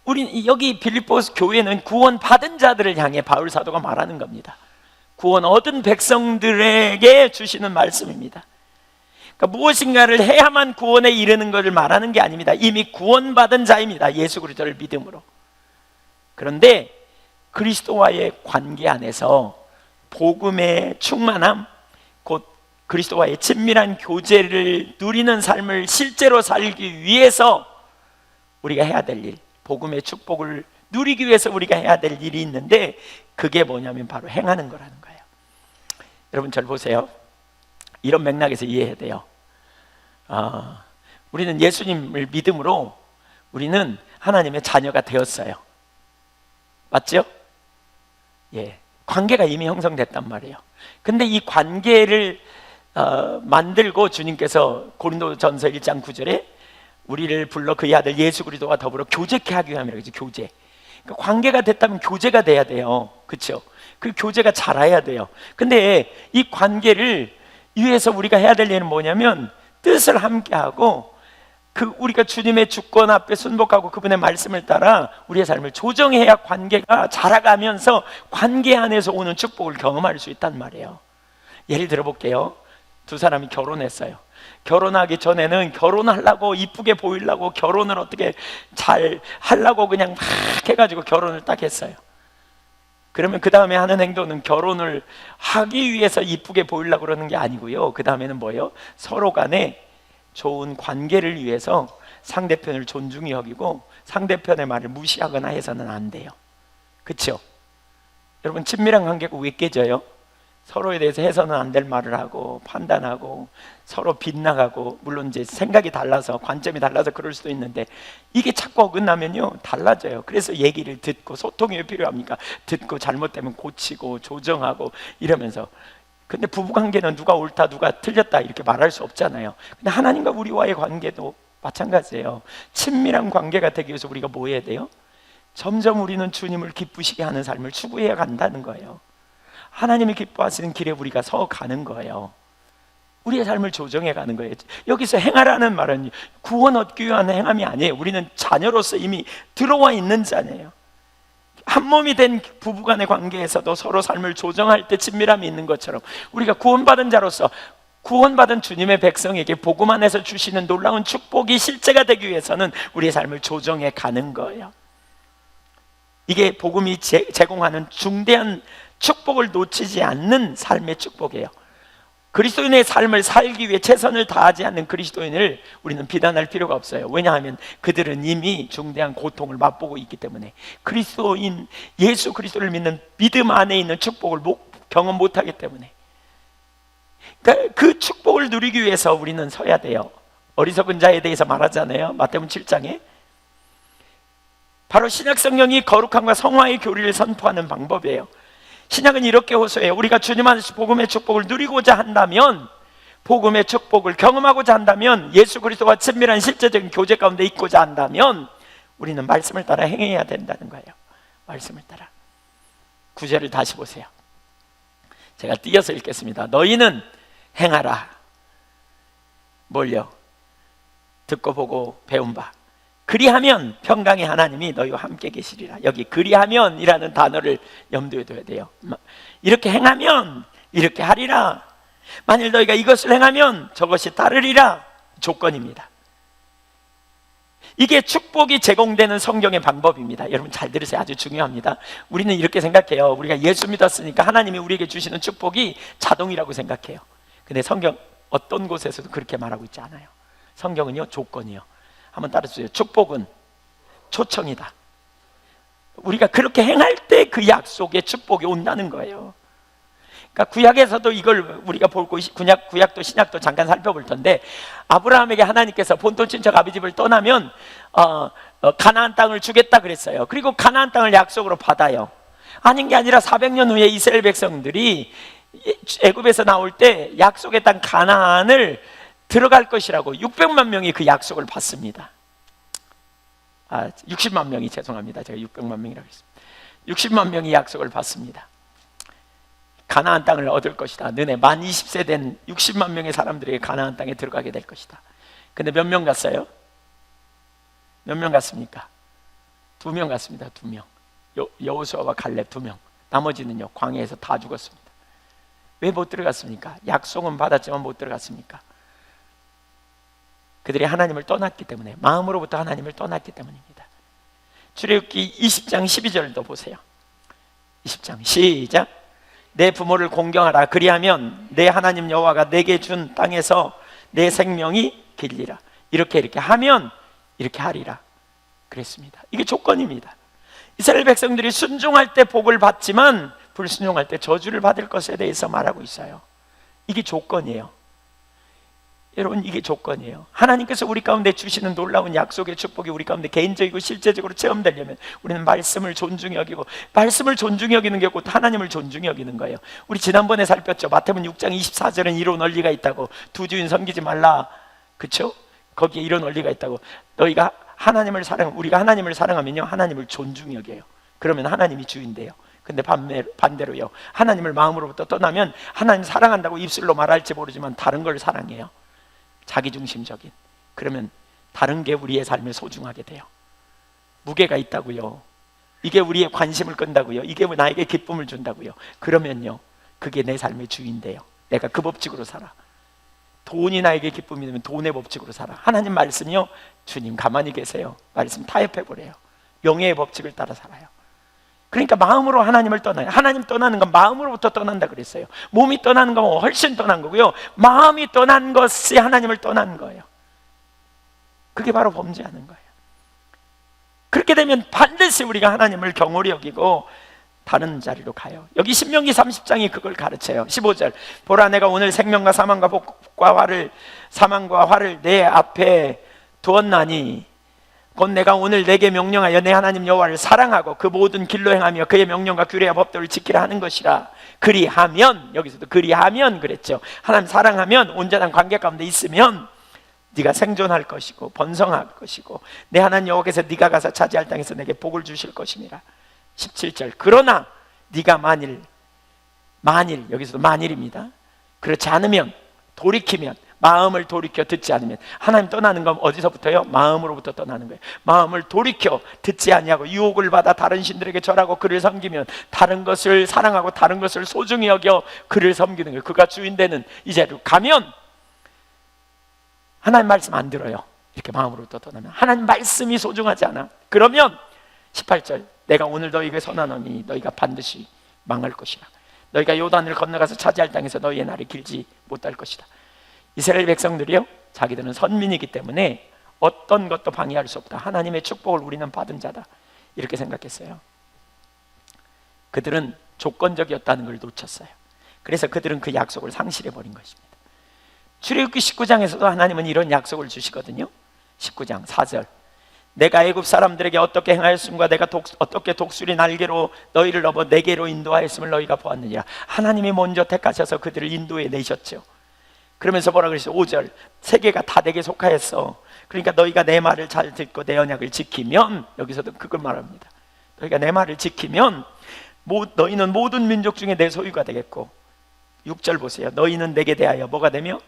우리 여기 빌립보스 교회는 구원 받은 자들을 향해 바울 사도가 말하는 겁니다. 구원 얻은 백성들에게 주시는 말씀입니다. 그러니까 무엇인가를 해야만 구원에 이르는 것을 말하는 게 아닙니다. 이미 구원받은 자입니다. 예수 그리스도를 믿음으로. 그런데 그리스도와의 관계 안에서 복음의 충만함, 곧 그리스도와의 친밀한 교제를 누리는 삶을 실제로 살기 위해서 우리가 해야 될 일, 복음의 축복을 누리기 위해서 우리가 해야 될 일이 있는데, 그게 뭐냐면 바로 행하는 거라는 거예요. 여러분 절 보세요. 이런 맥락에서 이해해야 돼요. 우리는 예수님을 믿음으로 우리는 하나님의 자녀가 되었어요. 맞죠? 예, 관계가 이미 형성됐단 말이에요. 근데 이 관계를 만들고 주님께서 고린도전서 1장 9절에 우리를 불러 그의 아들 예수 그리스도와 더불어 교제케 하기 위함이라고 했죠. 교제. 그러니까 관계가 됐다면 교제가 돼야 돼요. 그렇죠? 그 교제가 자라야 돼요. 근데 이 관계를 위해서 우리가 해야 될 일은 뭐냐면 뜻을 함께하고 우리가 주님의 주권 앞에 순복하고 그분의 말씀을 따라 우리의 삶을 조정해야 관계가 자라가면서 관계 안에서 오는 축복을 경험할 수 있단 말이에요. 예를 들어 볼게요. 두 사람이 결혼했어요. 결혼하기 전에는 결혼하려고, 이쁘게 보이려고, 결혼을 어떻게 잘 하려고 그냥 막 해가지고 결혼을 딱 했어요. 그러면 그 다음에 하는 행동은 결혼을 하기 위해서 이쁘게 보이려고 그러는 게 아니고요. 그 다음에는 뭐예요? 서로 간에 좋은 관계를 위해서 상대편을 존중히 여기고 상대편의 말을 무시하거나 해서는 안 돼요. 그렇죠? 여러분, 친밀한 관계가 왜 깨져요? 서로에 대해서 해서는 안 될 말을 하고 판단하고 서로 빗나가고, 물론 이제 생각이 달라서, 관점이 달라서 그럴 수도 있는데, 이게 자꾸 어긋나면요 달라져요. 그래서 얘기를 듣고, 소통이 왜 필요합니까? 듣고 잘못되면 고치고 조정하고 이러면서. 근데 부부관계는 누가 옳다 누가 틀렸다 이렇게 말할 수 없잖아요. 근데 하나님과 우리와의 관계도 마찬가지예요. 친밀한 관계가 되기 위해서 우리가 뭐 해야 돼요? 점점 우리는 주님을 기쁘시게 하는 삶을 추구해야 간다는 거예요. 하나님이 기뻐하시는 길에 우리가 서 가는 거예요. 우리의 삶을 조정해 가는 거예요. 여기서 행하라는 말은 구원 얻기 위한 행함이 아니에요. 우리는 자녀로서 이미 들어와 있는 자녀예요. 한 몸이 된 부부간의 관계에서도 서로 삶을 조정할 때 친밀함이 있는 것처럼, 우리가 구원받은 자로서 구원받은 주님의 백성에게 복음 안에서 주시는 놀라운 축복이 실제가 되기 위해서는 우리의 삶을 조정해 가는 거예요. 이게 복음이 제공하는 중대한 축복을 놓치지 않는 삶의 축복이에요. 그리스도인의 삶을 살기 위해 최선을 다하지 않는 그리스도인을 우리는 비난할 필요가 없어요. 왜냐하면 그들은 이미 중대한 고통을 맛보고 있기 때문에. 그리스도인, 예수 그리스도를 믿는 믿음 안에 있는 축복을 경험 못하기 때문에. 그러니까 그 축복을 누리기 위해서 우리는 서야 돼요. 어리석은 자에 대해서 말하잖아요. 마태복음 7장에. 바로 신약 성령이 거룩함과 성화의 교리를 선포하는 방법이에요. 신약은 이렇게 호소해요. 우리가 주님 안에서 복음의 축복을 누리고자 한다면, 복음의 축복을 경험하고자 한다면, 예수 그리스도와 친밀한 실제적인 교제 가운데 있고자 한다면 우리는 말씀을 따라 행해야 된다는 거예요. 말씀을 따라. 9절을 다시 보세요. 제가 띄어서 읽겠습니다. 너희는 행하라. 뭘요? 듣고 보고 배운 바. 그리하면 평강의 하나님이 너희와 함께 계시리라. 여기 그리하면이라는 단어를 염두에 둬야 돼요. 이렇게 행하면 이렇게 하리라. 만일 너희가 이것을 행하면 저것이 따르리라. 조건입니다. 이게 축복이 제공되는 성경의 방법입니다. 여러분 잘 들으세요. 아주 중요합니다. 우리는 이렇게 생각해요. 우리가 예수 믿었으니까 하나님이 우리에게 주시는 축복이 자동이라고 생각해요. 근데 성경 어떤 곳에서도 그렇게 말하고 있지 않아요. 성경은요, 조건이요. 한번 따라주세요. 축복은 초청이다. 우리가 그렇게 행할 때 그 약속의 축복이 온다는 거예요. 그러니까 구약에서도 이걸 우리가 볼고, 구약도 신약도 잠깐 살펴볼 텐데, 아브라함에게 하나님께서 본토 친척 아비 집을 떠나면 가나안 땅을 주겠다 그랬어요. 그리고 가나안 땅을 약속으로 받아요. 아닌 게 아니라 400년 후에 이스라엘 백성들이 애굽에서 나올 때 약속의 땅 가나안을 들어갈 것이라고 600만 명이 그 약속을 받습니다. 60만 명이, 죄송합니다. 제가 600만 명이라고 했습니다. 60만 명이 약속을 받습니다. 가나안 땅을 얻을 것이다. 너네 만 20세 된 60만 명의 사람들이 가나안 땅에 들어가게 될 것이다. 근데 몇 명 갔어요? 몇 명 갔습니까? 2명 갔습니다. 2명. 여호수아와 갈렙 2명. 나머지는요, 광야에서 다 죽었습니다. 왜 못 들어갔습니까? 약속은 받았지만 못 들어갔습니까? 그들이 하나님을 떠났기 때문에, 마음으로부터 하나님을 떠났기 때문입니다. 출애굽기 20장 12절도 보세요. 20장 시작. 내 부모를 공경하라. 그리하면 내 하나님 여호와가 내게 준 땅에서 내 생명이 길리라. 이렇게 하면 이렇게 하리라 그랬습니다. 이게 조건입니다. 이스라엘 백성들이 순종할 때 복을 받지만 불순종할 때 저주를 받을 것에 대해서 말하고 있어요. 이게 조건이에요. 여러분, 이게 조건이에요. 하나님께서 우리 가운데 주시는 놀라운 약속의 축복이 우리 가운데 개인적이고 실제적으로 체험되려면 우리는 말씀을 존중히 여기고, 말씀을 존중히 여기는 게 곧 하나님을 존중히 여기는 거예요. 우리 지난번에 살폈죠. 마태복음 6장 24절은 이런 원리가 있다고. 두 주인 섬기지 말라. 그렇죠? 거기에 이런 원리가 있다고. 너희가 하나님을 우리가 하나님을 사랑하면요, 하나님을 존중히 여겨요. 그러면 하나님이 주인돼요. 근데 반대로요, 하나님을 마음으로부터 떠나면 하나님 사랑한다고 입술로 말할지 모르지만 다른 걸 사랑해요. 자기중심적인. 그러면 다른 게 우리의 삶에 소중하게 돼요. 무게가 있다고요. 이게 우리의 관심을 끈다고요. 이게 나에게 기쁨을 준다고요. 그러면요, 그게 내 삶의 주인돼요. 내가 그 법칙으로 살아. 돈이 나에게 기쁨이 되면 돈의 법칙으로 살아. 하나님 말씀이요, 주님 가만히 계세요. 말씀 타협해보래요. 명예의 법칙을 따라 살아요. 그러니까 마음으로 하나님을 떠나요. 하나님 떠나는 건 마음으로부터 떠난다 그랬어요. 몸이 떠나는 건 훨씬 떠난 거고요, 마음이 떠난 것이 하나님을 떠나는 거예요. 그게 바로 범죄하는 거예요. 그렇게 되면 반드시 우리가 하나님을 경홀히 여기고 다른 자리로 가요. 여기 신명기 30장이 그걸 가르쳐요. 15절, 보라 내가 오늘 생명과 사망과 복과 화를 내 앞에 두었나니 곧 내가 오늘 내게 명령하여 내 하나님 여호와를 사랑하고 그 모든 길로 행하며 그의 명령과 규례와 법도를 지키라 하는 것이라. 그리하면, 여기서도 그리하면 그랬죠. 하나님 사랑하면, 온전한 관계 가운데 있으면 네가 생존할 것이고 번성할 것이고 내 하나님 여호와께서 네가 가서 차지할 땅에서 내게 복을 주실 것임이라. 17절, 그러나 네가 만일, 여기서도 만일입니다. 그렇지 않으면, 돌이키면, 마음을 돌이켜 듣지 않으면, 하나님 떠나는 건 어디서부터요? 마음으로부터 떠나는 거예요. 마음을 돌이켜 듣지 아니하고 유혹을 받아 다른 신들에게 절하고 그를 섬기면, 다른 것을 사랑하고 다른 것을 소중히 여겨 그를 섬기는 거예요. 그가 주인되는 이 자리로 가면 하나님 말씀 안 들어요. 이렇게 마음으로부터 떠나면 하나님 말씀이 소중하지 않아. 그러면 18절, 내가 오늘 너희에게 선언하노니 너희가 반드시 망할 것이라. 너희가 요단을 건너가서 차지할 땅에서 너희의 날이 길지 못할 것이다. 이스라엘 백성들이요, 자기들은 선민이기 때문에 어떤 것도 방해할 수 없다. 하나님의 축복을 우리는 받은 자다, 이렇게 생각했어요. 그들은 조건적이었다는 걸 놓쳤어요. 그래서 그들은 그 약속을 상실해버린 것입니다. 출애굽기 19장에서도 하나님은 이런 약속을 주시거든요. 19장 4절, 내가 애굽 사람들에게 어떻게 행하였음과 내가 어떻게 독수리 날개로 너희를 넘어 내게로 인도하였음을 너희가 보았느니라. 하나님이 먼저 택하셔서 그들을 인도해 내셨죠. 그러면서 뭐라 그랬어요? 5절, 세계가 다 내게 속하였어. 그러니까 너희가 내 말을 잘 듣고 내 언약을 지키면, 여기서도 그걸 말합니다. 너희가 내 말을 지키면 너희는 모든 민족 중에 내 소유가 되겠고, 6절 보세요. 너희는 내게 대하여 뭐가 되며?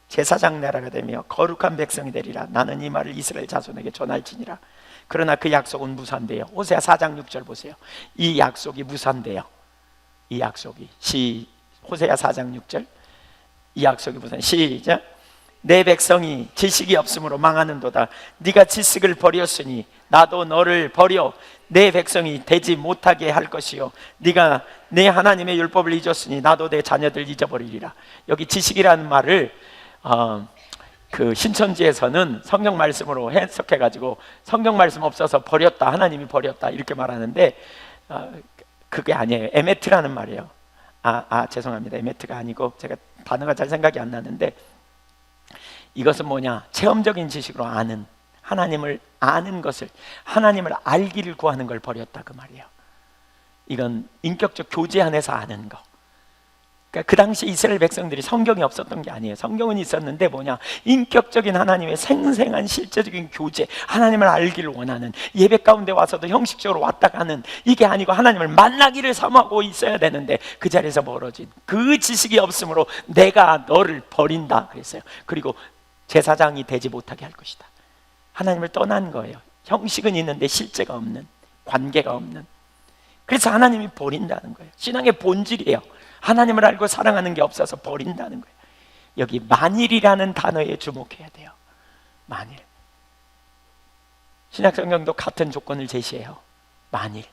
제사장 나라가 되며 거룩한 백성이 되리라. 나는 이 말을 이스라엘 자손에게 전할지니라. 그러나 그 약속은 무산돼요. 호세아 4장 6절 보세요. 이 약속이 무산돼요. 이 약속이, 호세아 4장 6절, 이 약속이 무산. 시작. 내 백성이 지식이 없으므로 망하는도다. 네가 지식을 버렸으니 나도 너를 버려 내 백성이 되지 못하게 할 것이요, 네가 내 하나님의 율법을 잊었으니 나도 내 자녀들 잊어버리리라. 여기 지식이라는 말을 그 신천지에서는 성경 말씀으로 해석해가지고 성경 말씀 없어서 버렸다, 하나님이 버렸다, 이렇게 말하는데 그게 아니에요. 에메트라는 말이에요. 죄송합니다. 에메트가 아니고 제가 단어가 잘 생각이 안 나는데, 이것은 뭐냐? 체험적인 지식으로 아는, 하나님을 아는 것을, 하나님을 알기를 구하는 걸 버렸다, 그 말이에요. 이건 인격적 교제 안에서 아는 거. 그러니까 그 당시 이스라엘 백성들이 성경이 없었던 게 아니에요. 성경은 있었는데 뭐냐? 인격적인 하나님의 생생한 실제적인 교제, 하나님을 알기를 원하는, 예배 가운데 와서도 형식적으로 왔다 가는, 이게 아니고 하나님을 만나기를 사모하고 있어야 되는데 그 자리에서 멀어진 그 지식이 없으므로 내가 너를 버린다 그랬어요. 그리고 제사장이 되지 못하게 할 것이다. 하나님을 떠난 거예요. 형식은 있는데 실제가 없는, 관계가 없는. 그래서 하나님이 버린다는 거예요. 신앙의 본질이에요. 하나님을 알고 사랑하는 게 없어서 버린다는 거예요. 여기 만일이라는 단어에 주목해야 돼요. 만일. 신약성경도 같은 조건을 제시해요. 만일.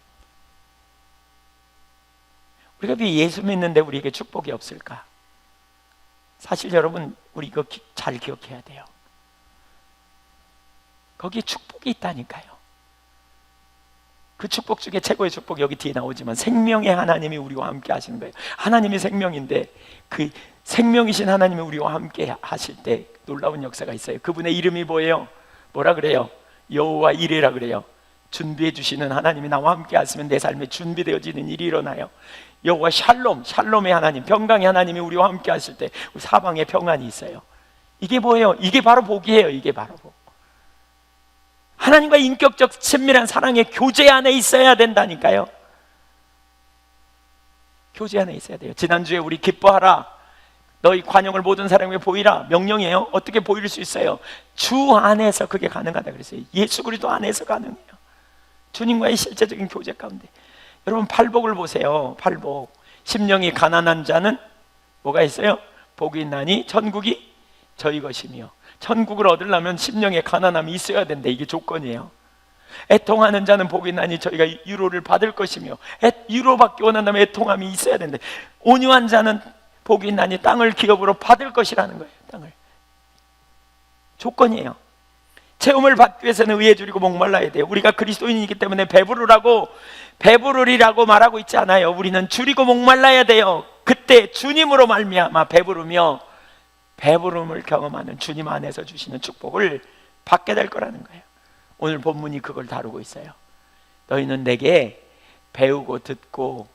우리가 왜 예수 믿는데 우리에게 축복이 없을까? 사실 여러분, 우리 이거 잘 기억해야 돼요. 거기에 축복이 있다니까요. 그 축복 중에 최고의 축복이 여기 뒤에 나오지만 생명의 하나님이 우리와 함께 하시는 거예요. 하나님이 생명인데 그 생명이신 하나님이 우리와 함께 하실 때 놀라운 역사가 있어요. 그분의 이름이 뭐예요? 뭐라 그래요? 여호와 이레라 그래요. 준비해 주시는 하나님이 나와 함께 하시면 내 삶에 준비되어지는 일이 일어나요. 여호와 샬롬, 샬롬의 하나님, 평강의 하나님이 우리와 함께 하실 때 사방에 평안이 있어요. 이게 뭐예요? 이게 바로 복이에요. 이게 바로 복. 하나님과 인격적 친밀한 사랑의 교제 안에 있어야 된다니까요. 교제 안에 있어야 돼요. 지난주에 우리 기뻐하라, 너희 관용을 모든 사람에게 보이라, 명령이에요. 어떻게 보일 수 있어요? 주 안에서 그게 가능하다 그랬어요. 예수 그리스도 안에서 가능해요. 주님과의 실제적인 교제 가운데. 여러분, 팔복을 보세요. 팔복. 심령이 가난한 자는 뭐가 있어요? 복이 있나니 천국이 저희 것이며 천국을 얻으려면 심령의 가난함이 있어야 된다. 이게 조건이에요. 애통하는 자는 복이 나니 저희가 유로를 받을 것이며, 유로받기 원한다면 애통함이 있어야 된다. 온유한 자는 복이 나니 땅을 기업으로 받을 것이라는 거예요. 땅을. 조건이에요. 체험을 받기 위해서는 의에 줄이고 목말라야 돼요. 우리가 그리스도인이기 때문에 배부르리라고 말하고 있지 않아요. 우리는 줄이고 목말라야 돼요. 그때 주님으로 말미암아 배부르며 배부름을 경험하는 주님 안에서 주시는 축복을 받게 될 거라는 거예요. 오늘 본문이 그걸 다루고 있어요. 너희는 내게 배우고 듣고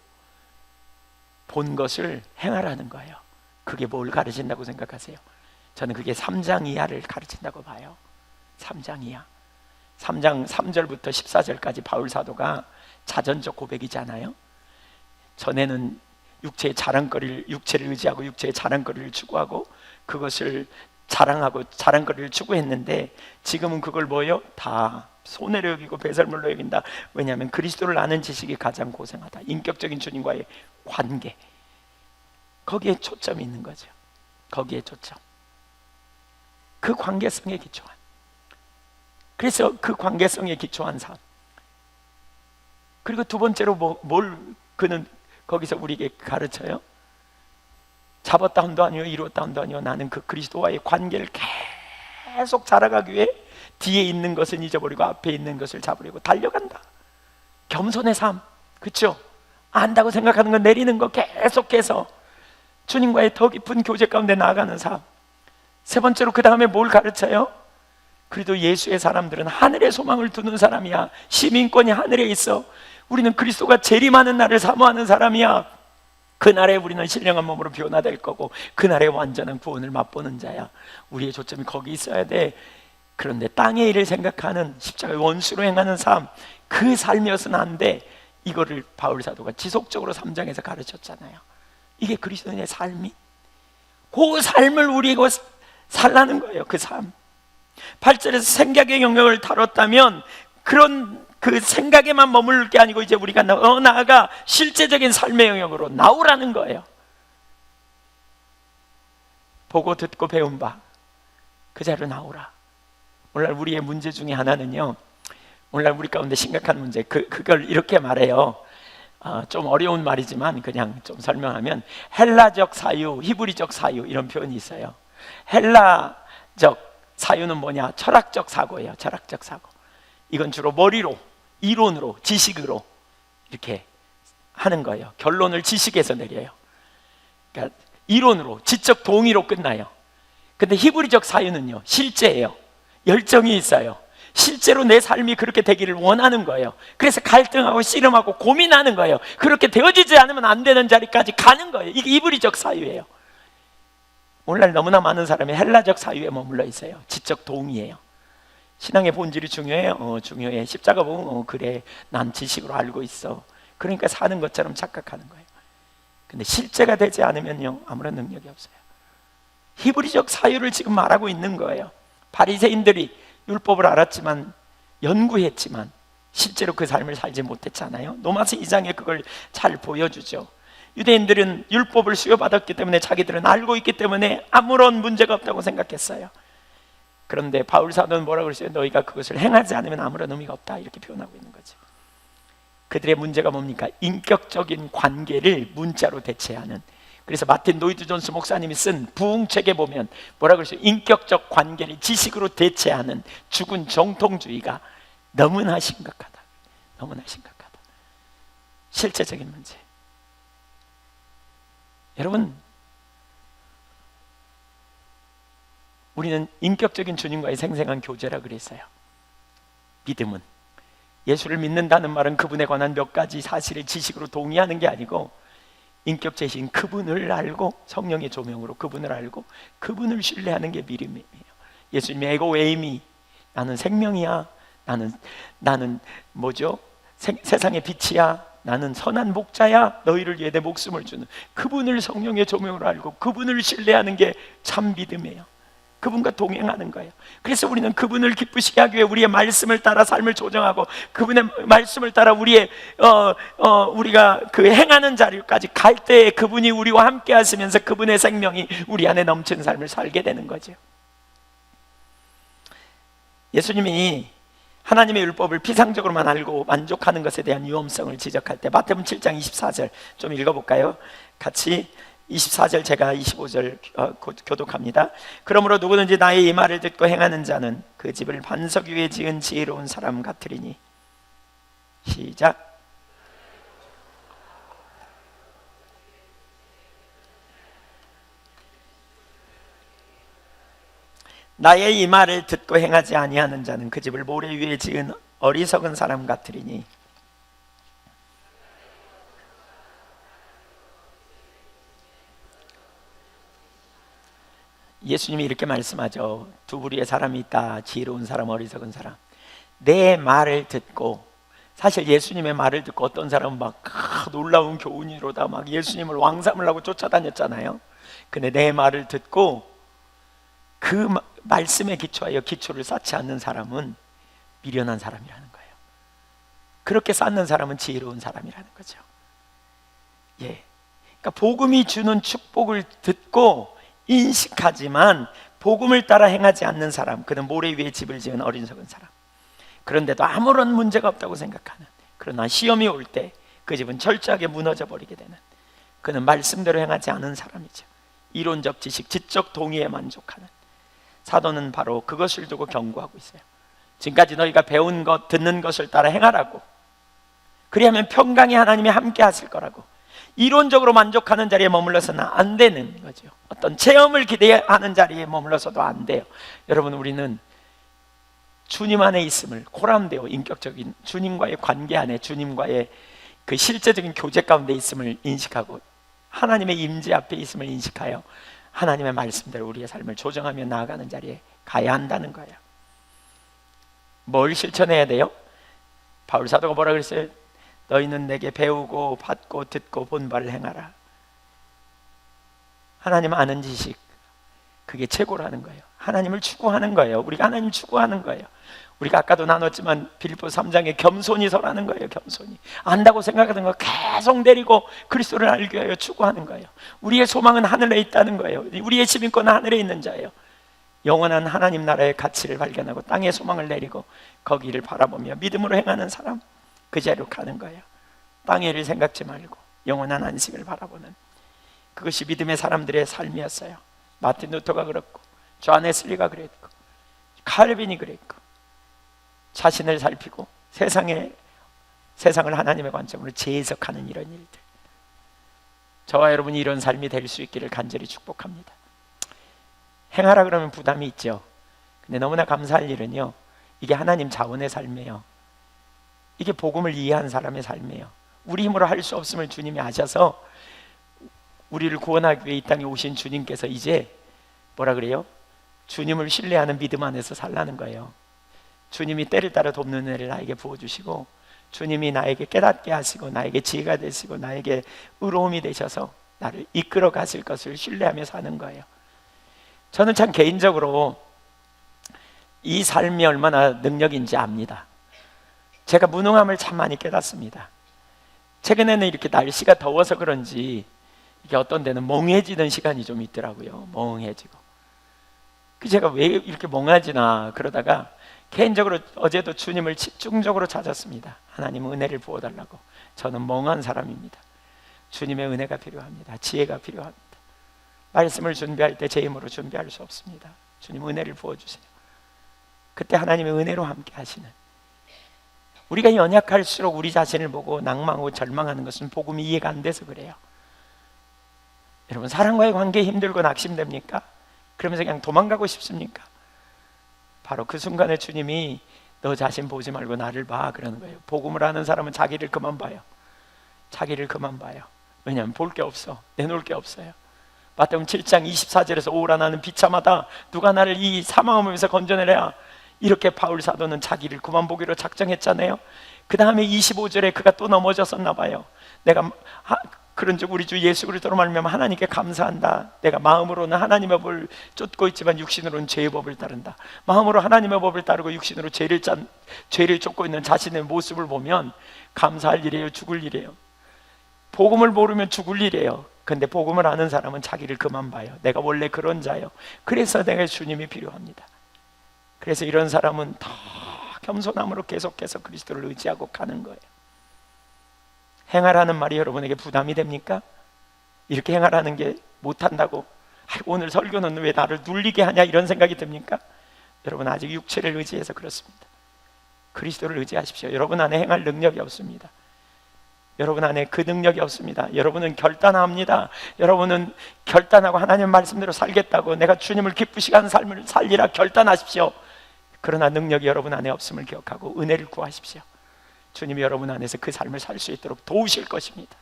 본 것을 행하라는 거예요. 그게 뭘 가르친다고 생각하세요? 저는 그게 3장 이하를 가르친다고 봐요. 3장 이하. 3장 3절부터 14절까지 바울 사도가 자전적 고백이잖아요. 전에는 육체를 의지하고 육체의 자랑거리를 추구하고 그것을 자랑하고 자랑거리를 추구했는데, 지금은 그걸 뭐예요? 다 손해로 여기고 배설물로 여긴다. 왜냐하면 그리스도를 아는 지식이 가장 고생하다. 인격적인 주님과의 관계, 거기에 초점이 있는 거죠. 거기에 초점, 그 관계성에 기초한, 그래서 그 관계성에 기초한 삶. 그리고 두 번째로 뭘 그는 거기서 우리에게 가르쳐요? 잡았다함도 아니요 이루었다함도 아니요, 나는 그 그리스도와의 관계를 계속 자라가기 위해 뒤에 있는 것은 잊어버리고 앞에 있는 것을 잡으려고 달려간다. 겸손의 삶, 그렇죠? 안다고 생각하는 거 내리는 거 계속해서 주님과의 더 깊은 교제 가운데 나아가는 삶. 세 번째로 그 다음에 뭘 가르쳐요? 그래도 예수의 사람들은 하늘의 소망을 두는 사람이야. 시민권이 하늘에 있어. 우리는 그리스도가 재림하는 날을 사모하는 사람이야. 그날에 우리는 신령한 몸으로 변화될 거고 그날에 완전한 구원을 맛보는 자야. 우리의 초점이 거기 있어야 돼. 그런데 땅의 일을 생각하는, 십자가의 원수로 행하는 삶, 그 삶이어서는 안 돼. 이거를 바울 사도가 지속적으로 3장에서 가르쳤잖아요. 이게 그리스도인의 삶이, 그 삶을 우리가 살라는 거예요. 그 삶. 8절에서 생각의 영역을 다뤘다면 그런 그 생각에만 머물 게 아니고 이제 우리가 나아가 실제적인 삶의 영역으로 나오라는 거예요. 보고 듣고 배운 바 그 자리로 나오라. 오늘날 우리의 문제 중에 하나는요, 오늘날 우리 가운데 심각한 문제, 그걸 이렇게 말해요. 좀 어려운 말이지만 그냥 좀 설명하면, 헬라적 사유, 히브리적 사유, 이런 표현이 있어요. 헬라적 사유는 뭐냐? 철학적 사고예요. 철학적 사고. 이건 주로 머리로, 이론으로, 지식으로 이렇게 하는 거예요. 결론을 지식에서 내려요. 그러니까 이론으로, 지적 동의로 끝나요. 근데 히브리적 사유는요, 실제예요. 열정이 있어요. 실제로 내 삶이 그렇게 되기를 원하는 거예요. 그래서 갈등하고 씨름하고 고민하는 거예요. 그렇게 되어지지 않으면 안 되는 자리까지 가는 거예요. 이게 히브리적 사유예요. 오늘날 너무나 많은 사람이 헬라적 사유에 머물러 있어요. 지적 동의예요. 신앙의 본질이 중요해요. 중요해. 십자가 보면 그래, 난 지식으로 알고 있어. 그러니까 사는 것처럼 착각하는 거예요. 근데 실제가 되지 않으면요, 아무런 능력이 없어요. 히브리적 사유를 지금 말하고 있는 거예요. 바리새인들이 율법을 알았지만, 연구했지만 실제로 그 삶을 살지 못했잖아요. 로마서 2장에 그걸 잘 보여주죠. 유대인들은 율법을 수여받았기 때문에, 자기들은 알고 있기 때문에 아무런 문제가 없다고 생각했어요. 그런데 바울 사도는 뭐라고 그랬어요? 너희가 그것을 행하지 않으면 아무런 의미가 없다, 이렇게 표현하고 있는 거죠. 그들의 문제가 뭡니까? 인격적인 관계를 문자로 대체하는. 그래서 마틴 노이드 존스 목사님이 쓴 부흥책에 보면 뭐라고 그랬어요? 인격적 관계를 지식으로 대체하는 죽은 정통주의가 너무나 심각하다. 너무나 심각하다. 실제적인 문제. 여러분, 우리는 인격적인 주님과의 생생한 교제라 그랬어요. 믿음은, 예수를 믿는다는 말은 그분에 관한 몇 가지 사실을 지식으로 동의하는 게 아니고, 인격체신 그분을 알고 성령의 조명으로 그분을 알고 그분을 신뢰하는 게 믿음이에요. 예수님의 에고 에이미, 나는 생명이야, 나는 뭐죠? 세상의 빛이야, 나는 선한 목자야, 너희를 위해 내 목숨을 주는 그분을 성령의 조명으로 알고 그분을 신뢰하는 게 참 믿음이에요. 그분과 동행하는 거예요. 그래서 우리는 그분을 기쁘시게 하기 위해 우리의 말씀을 따라 삶을 조정하고, 그분의 말씀을 따라 우리가 그 행하는 자리까지 갈 때에 그분이 우리와 함께 하시면서 그분의 생명이 우리 안에 넘치는 삶을 살게 되는 거죠. 예수님이 하나님의 율법을 피상적으로만 알고 만족하는 것에 대한 위험성을 지적할 때 마태복음 7장 24절 좀 읽어볼까요? 같이 24절 제가 25절 교독합니다. 그러므로 누구든지 나의 이 말을 듣고 행하는 자는 그 집을 반석 위에 지은 지혜로운 사람 같으리니. 시작. 나의 이 말을 듣고 행하지 아니하는 자는 그 집을 모래 위에 지은 어리석은 사람 같으리니. 예수님이 이렇게 말씀하죠. 두 부류의 사람이 있다. 지혜로운 사람, 어리석은 사람. 내 말을 듣고, 사실 예수님의 말을 듣고 어떤 사람은 막 놀라운 교훈이로다 막 예수님을 왕삼으려고 쫓아다녔잖아요. 근데 내 말을 듣고 그 말씀에 기초하여 기초를 쌓지 않는 사람은 미련한 사람이라는 거예요. 그렇게 쌓는 사람은 지혜로운 사람이라는 거죠. 예. 그러니까 복음이 주는 축복을 듣고 인식하지만 복음을 따라 행하지 않는 사람, 그는 모래 위에 집을 지은 어리석은 사람. 그런데도 아무런 문제가 없다고 생각하는, 그러나 시험이 올 때 그 집은 철저하게 무너져 버리게 되는, 그는 말씀대로 행하지 않은 사람이죠. 이론적 지식, 지적 동의에 만족하는. 사도는 바로 그것을 두고 경고하고 있어요. 지금까지 너희가 배운 것, 듣는 것을 따라 행하라고. 그리하면 평강의 하나님이 함께 하실 거라고. 이론적으로 만족하는 자리에 머물러서는 안 되는 거죠. 어떤 체험을 기대하는 자리에 머물러서도 안 돼요. 여러분, 우리는 주님 안에 있음을 코람되어 인격적인 주님과의 관계 안에 주님과의 그 실제적인 교제 가운데 있음을 인식하고 하나님의 임재 앞에 있음을 인식하여 하나님의 말씀대로 우리의 삶을 조정하며 나아가는 자리에 가야 한다는 거예요. 뭘 실천해야 돼요? 바울 사도가 뭐라 그랬어요? 너희는 내게 배우고 받고 듣고 본 바를 행하라. 하나님 아는 지식, 그게 최고라는 거예요. 하나님을 추구하는 거예요. 우리가 하나님을 추구하는 거예요. 우리가 아까도 나눴지만 빌립보 3장에 겸손히 서라는 거예요. 겸손히 안다고 생각하던 거 계속 내리고 그리스도를 알기 위하여 추구하는 거예요. 우리의 소망은 하늘에 있다는 거예요. 우리의 시민권은 하늘에 있는 자예요. 영원한 하나님 나라의 가치를 발견하고 땅의 소망을 내리고 거기를 바라보며 믿음으로 행하는 사람, 그 자리로 가는 거예요. 땅의 일을 생각지 말고 영원한 안식을 바라보는, 그것이 믿음의 사람들의 삶이었어요. 마틴 루터가 그랬고, 존 웨슬리가 그랬고, 칼빈이 그랬고, 자신을 살피고 세상을 하나님의 관점으로 재해석하는 이런 일들. 저와 여러분이 이런 삶이 될 수 있기를 간절히 축복합니다. 행하라 그러면 부담이 있죠. 근데 너무나 감사할 일은요, 이게 하나님 자원의 삶이에요. 이게 복음을 이해한 사람의 삶이에요. 우리 힘으로 할 수 없음을 주님이 아셔서 우리를 구원하기 위해 이 땅에 오신 주님께서 이제 뭐라 그래요? 주님을 신뢰하는 믿음 안에서 살라는 거예요. 주님이 때를 따라 돕는 은혜를 나에게 부어주시고, 주님이 나에게 깨닫게 하시고 나에게 지혜가 되시고 나에게 의로움이 되셔서 나를 이끌어 가실 것을 신뢰하며 사는 거예요. 저는 참 개인적으로 이 삶이 얼마나 능력인지 압니다. 제가 무능함을 참 많이 깨닫습니다. 최근에는 이렇게 날씨가 더워서 그런지 이게 어떤 데는 멍해지는 시간이 좀 있더라고요. 멍해지고. 제가 왜 이렇게 멍하지나 그러다가 개인적으로 어제도 주님을 집중적으로 찾았습니다. 하나님 은혜를 부어달라고. 저는 멍한 사람입니다. 주님의 은혜가 필요합니다. 지혜가 필요합니다. 말씀을 준비할 때 제 힘으로 준비할 수 없습니다. 주님 은혜를 부어주세요. 그때 하나님의 은혜로 함께 하시는, 우리가 연약할수록 우리 자신을 보고 낭망하고 절망하는 것은 복음이 이해가 안 돼서 그래요. 여러분, 사람과의 관계 힘들고 낙심됩니까? 그러면서 그냥 도망가고 싶습니까? 바로 그 순간에 주님이 너 자신 보지 말고 나를 봐 그러는 거예요. 복음을 아는 사람은 자기를 그만 봐요. 자기를 그만 봐요. 왜냐하면 볼 게 없어. 내놓을 게 없어요. 마태복음 7장 24절에서 오라 나는 비참하다. 누가 나를 이 사망함에서 건져내랴. 이렇게 바울 사도는 자기를 그만 보기로 작정했잖아요. 그 다음에 25절에 그가 또 넘어졌었나 봐요. 내가 그런즉 우리 주 예수 그리스도로 말미암아 하나님께 감사한다. 내가 마음으로는 하나님의 법을 쫓고 있지만 육신으로는 죄의 법을 따른다. 마음으로 하나님의 법을 따르고 육신으로 죄를 쫓고 있는 자신의 모습을 보면 감사할 일이에요, 죽을 일이에요. 복음을 모르면 죽을 일이에요. 근데 복음을 아는 사람은 자기를 그만 봐요. 내가 원래 그런 자예요. 그래서 내가 주님이 필요합니다. 그래서 이런 사람은 더 겸손함으로 계속해서 그리스도를 의지하고 가는 거예요. 행하라는 말이 여러분에게 부담이 됩니까? 이렇게 행하라는 게 못한다고 오늘 설교는 왜 나를 눌리게 하냐 이런 생각이 듭니까? 여러분 아직 육체를 의지해서 그렇습니다. 그리스도를 의지하십시오. 여러분 안에 행할 능력이 없습니다. 여러분 안에 그 능력이 없습니다. 여러분은 결단합니다. 여러분은 결단하고 하나님 말씀대로 살겠다고, 내가 주님을 기쁘시게 하는 삶을 살리라 결단하십시오. 그러나 능력이 여러분 안에 없음을 기억하고 은혜를 구하십시오. 주님이 여러분 안에서 그 삶을 살 수 있도록 도우실 것입니다.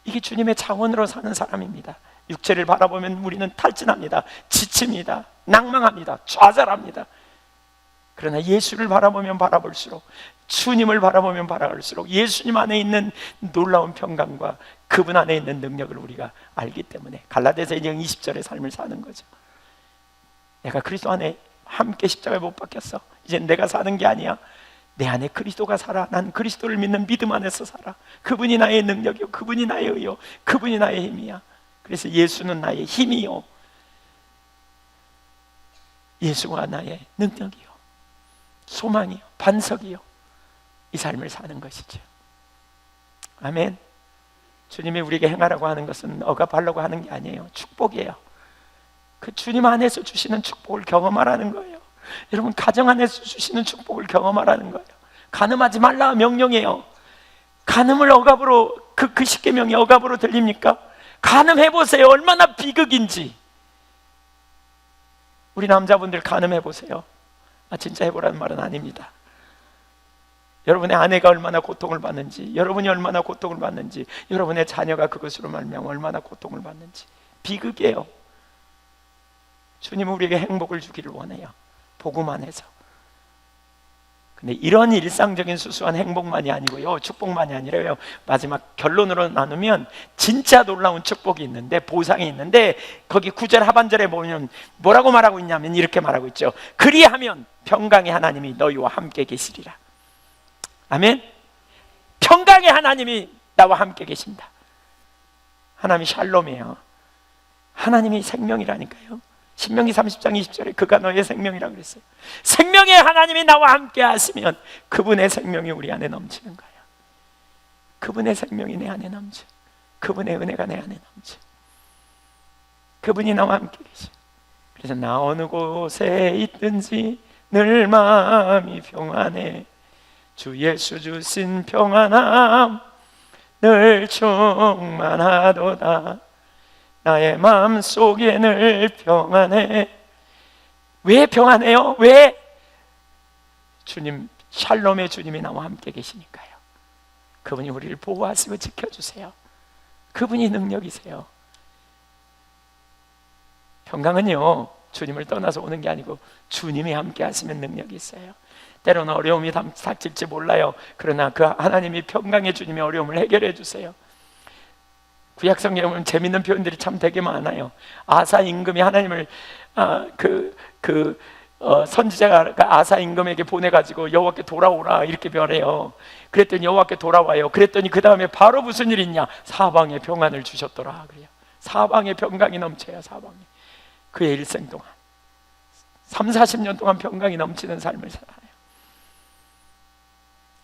이게 주님의 자원으로 사는 사람입니다. 육체를 바라보면 우리는 탈진합니다. 지칩니다. 낭망합니다. 좌절합니다. 그러나 예수를 바라보면 바라볼수록, 주님을 바라보면 바라볼수록 예수님 안에 있는 놀라운 평강과 그분 안에 있는 능력을 우리가 알기 때문에 갈라디아서 2장 20절의 삶을 사는 거죠. 내가 그리스도 안에 함께 십자가에 못 박혔어. 이제 내가 사는 게 아니야. 내 안에 그리스도가 살아. 난 그리스도를 믿는 믿음 안에서 살아. 그분이 나의 능력이요, 그분이 나의 의요, 그분이 나의 힘이야. 그래서 예수는 나의 힘이요, 예수가 나의 능력이요, 소망이요, 반석이요, 이 삶을 사는 것이죠. 아멘. 주님이 우리에게 행하라고 하는 것은 억압하려고 하는 게 아니에요. 축복이에요. 그 주님 안에서 주시는 축복을 경험하라는 거예요. 여러분 가정 안에서 주시는 축복을 경험하라는 거예요. 간음하지 말라 명령이에요. 간음을 억압으로, 그 십계명이 억압으로 들립니까? 간음해보세요. 얼마나 비극인지. 우리 남자분들 간음해보세요. 진짜 해보라는 말은 아닙니다. 여러분의 아내가 얼마나 고통을 받는지, 여러분이 얼마나 고통을 받는지, 여러분의 자녀가 그것으로 말미암아 얼마나 고통을 받는지. 비극이에요. 주님은 우리에게 행복을 주기를 원해요. 복음 안에서. 근데 이런 일상적인 수수한 행복만이 아니고요, 축복만이 아니라요, 마지막 결론으로 나누면 진짜 놀라운 축복이 있는데, 보상이 있는데, 거기 9절 하반절에 보면 뭐라고 말하고 있냐면 이렇게 말하고 있죠. 그리하면 평강의 하나님이 너희와 함께 계시리라. 아멘. 평강의 하나님이 나와 함께 계십니다. 하나님이 샬롬이에요. 하나님이 생명이라니까요. 신명기 30장 20절에 그가 너의 생명이라고 그랬어요. 생명의 하나님이 나와 함께 하시면 그분의 생명이 우리 안에 넘치는 거예요. 그분의 생명이 내 안에 넘쳐. 그분의 은혜가 내 안에 넘쳐. 그분이 나와 함께 계셔. 그래서 나 어느 곳에 있든지 늘 마음이 평안해. 주 예수 주신 평안함 늘 충만하도다. 나의 마음 속에 늘 평안해. 왜 평안해요? 왜? 주님, 샬롬의 주님이 나와 함께 계시니까요. 그분이 우리를 보호하시고 지켜주세요. 그분이 능력이세요. 평강은요, 주님을 떠나서 오는 게 아니고 주님이 함께 하시면 능력이 있어요. 때로는 어려움이 닥칠지 몰라요. 그러나 그 하나님이 평강의 주님이 어려움을 해결해 주세요. 구약성경에 보면 재밌는 표현들이 참 되게 많아요. 아사 임금이 하나님을 선지자가 아사 임금에게 보내가지고 여호와께 돌아오라 이렇게 말해요. 그랬더니 여호와께 돌아와요. 그랬더니 그 다음에 바로 무슨 일이 있냐? 사방에 평안을 주셨더라 그래요. 사방에 평강이 넘쳐요. 사방에. 그의 일생 동안 30-40년 동안 평강이 넘치는 삶을 살아요.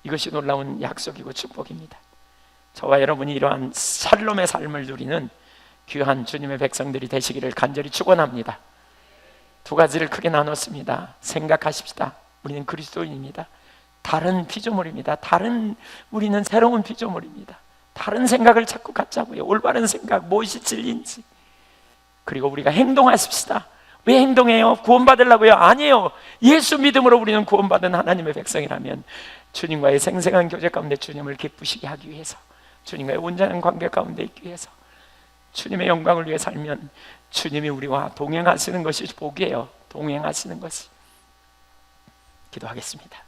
이것이 놀라운 약속이고 축복입니다. 저와 여러분이 이러한 샬롬의 삶을 누리는 귀한 주님의 백성들이 되시기를 간절히 축원합니다. 두 가지를 크게 나눴습니다. 생각하십시다. 우리는 그리스도인입니다. 다른 피조물입니다. 우리는 새로운 피조물입니다. 다른 생각을 자꾸 갖자고요. 올바른 생각, 무엇이 진리인지. 그리고 우리가 행동하십시다. 왜 행동해요? 구원받으려고요? 아니에요. 예수 믿음으로 우리는 구원받은 하나님의 백성이라면 주님과의 생생한 교제 가운데 주님을 기쁘시게 하기 위해서, 주님과의 온전한 관계 가운데 있기 위해서, 주님의 영광을 위해 살면 주님이 우리와 동행하시는 것이 복이에요. 동행하시는 것이. 기도하겠습니다.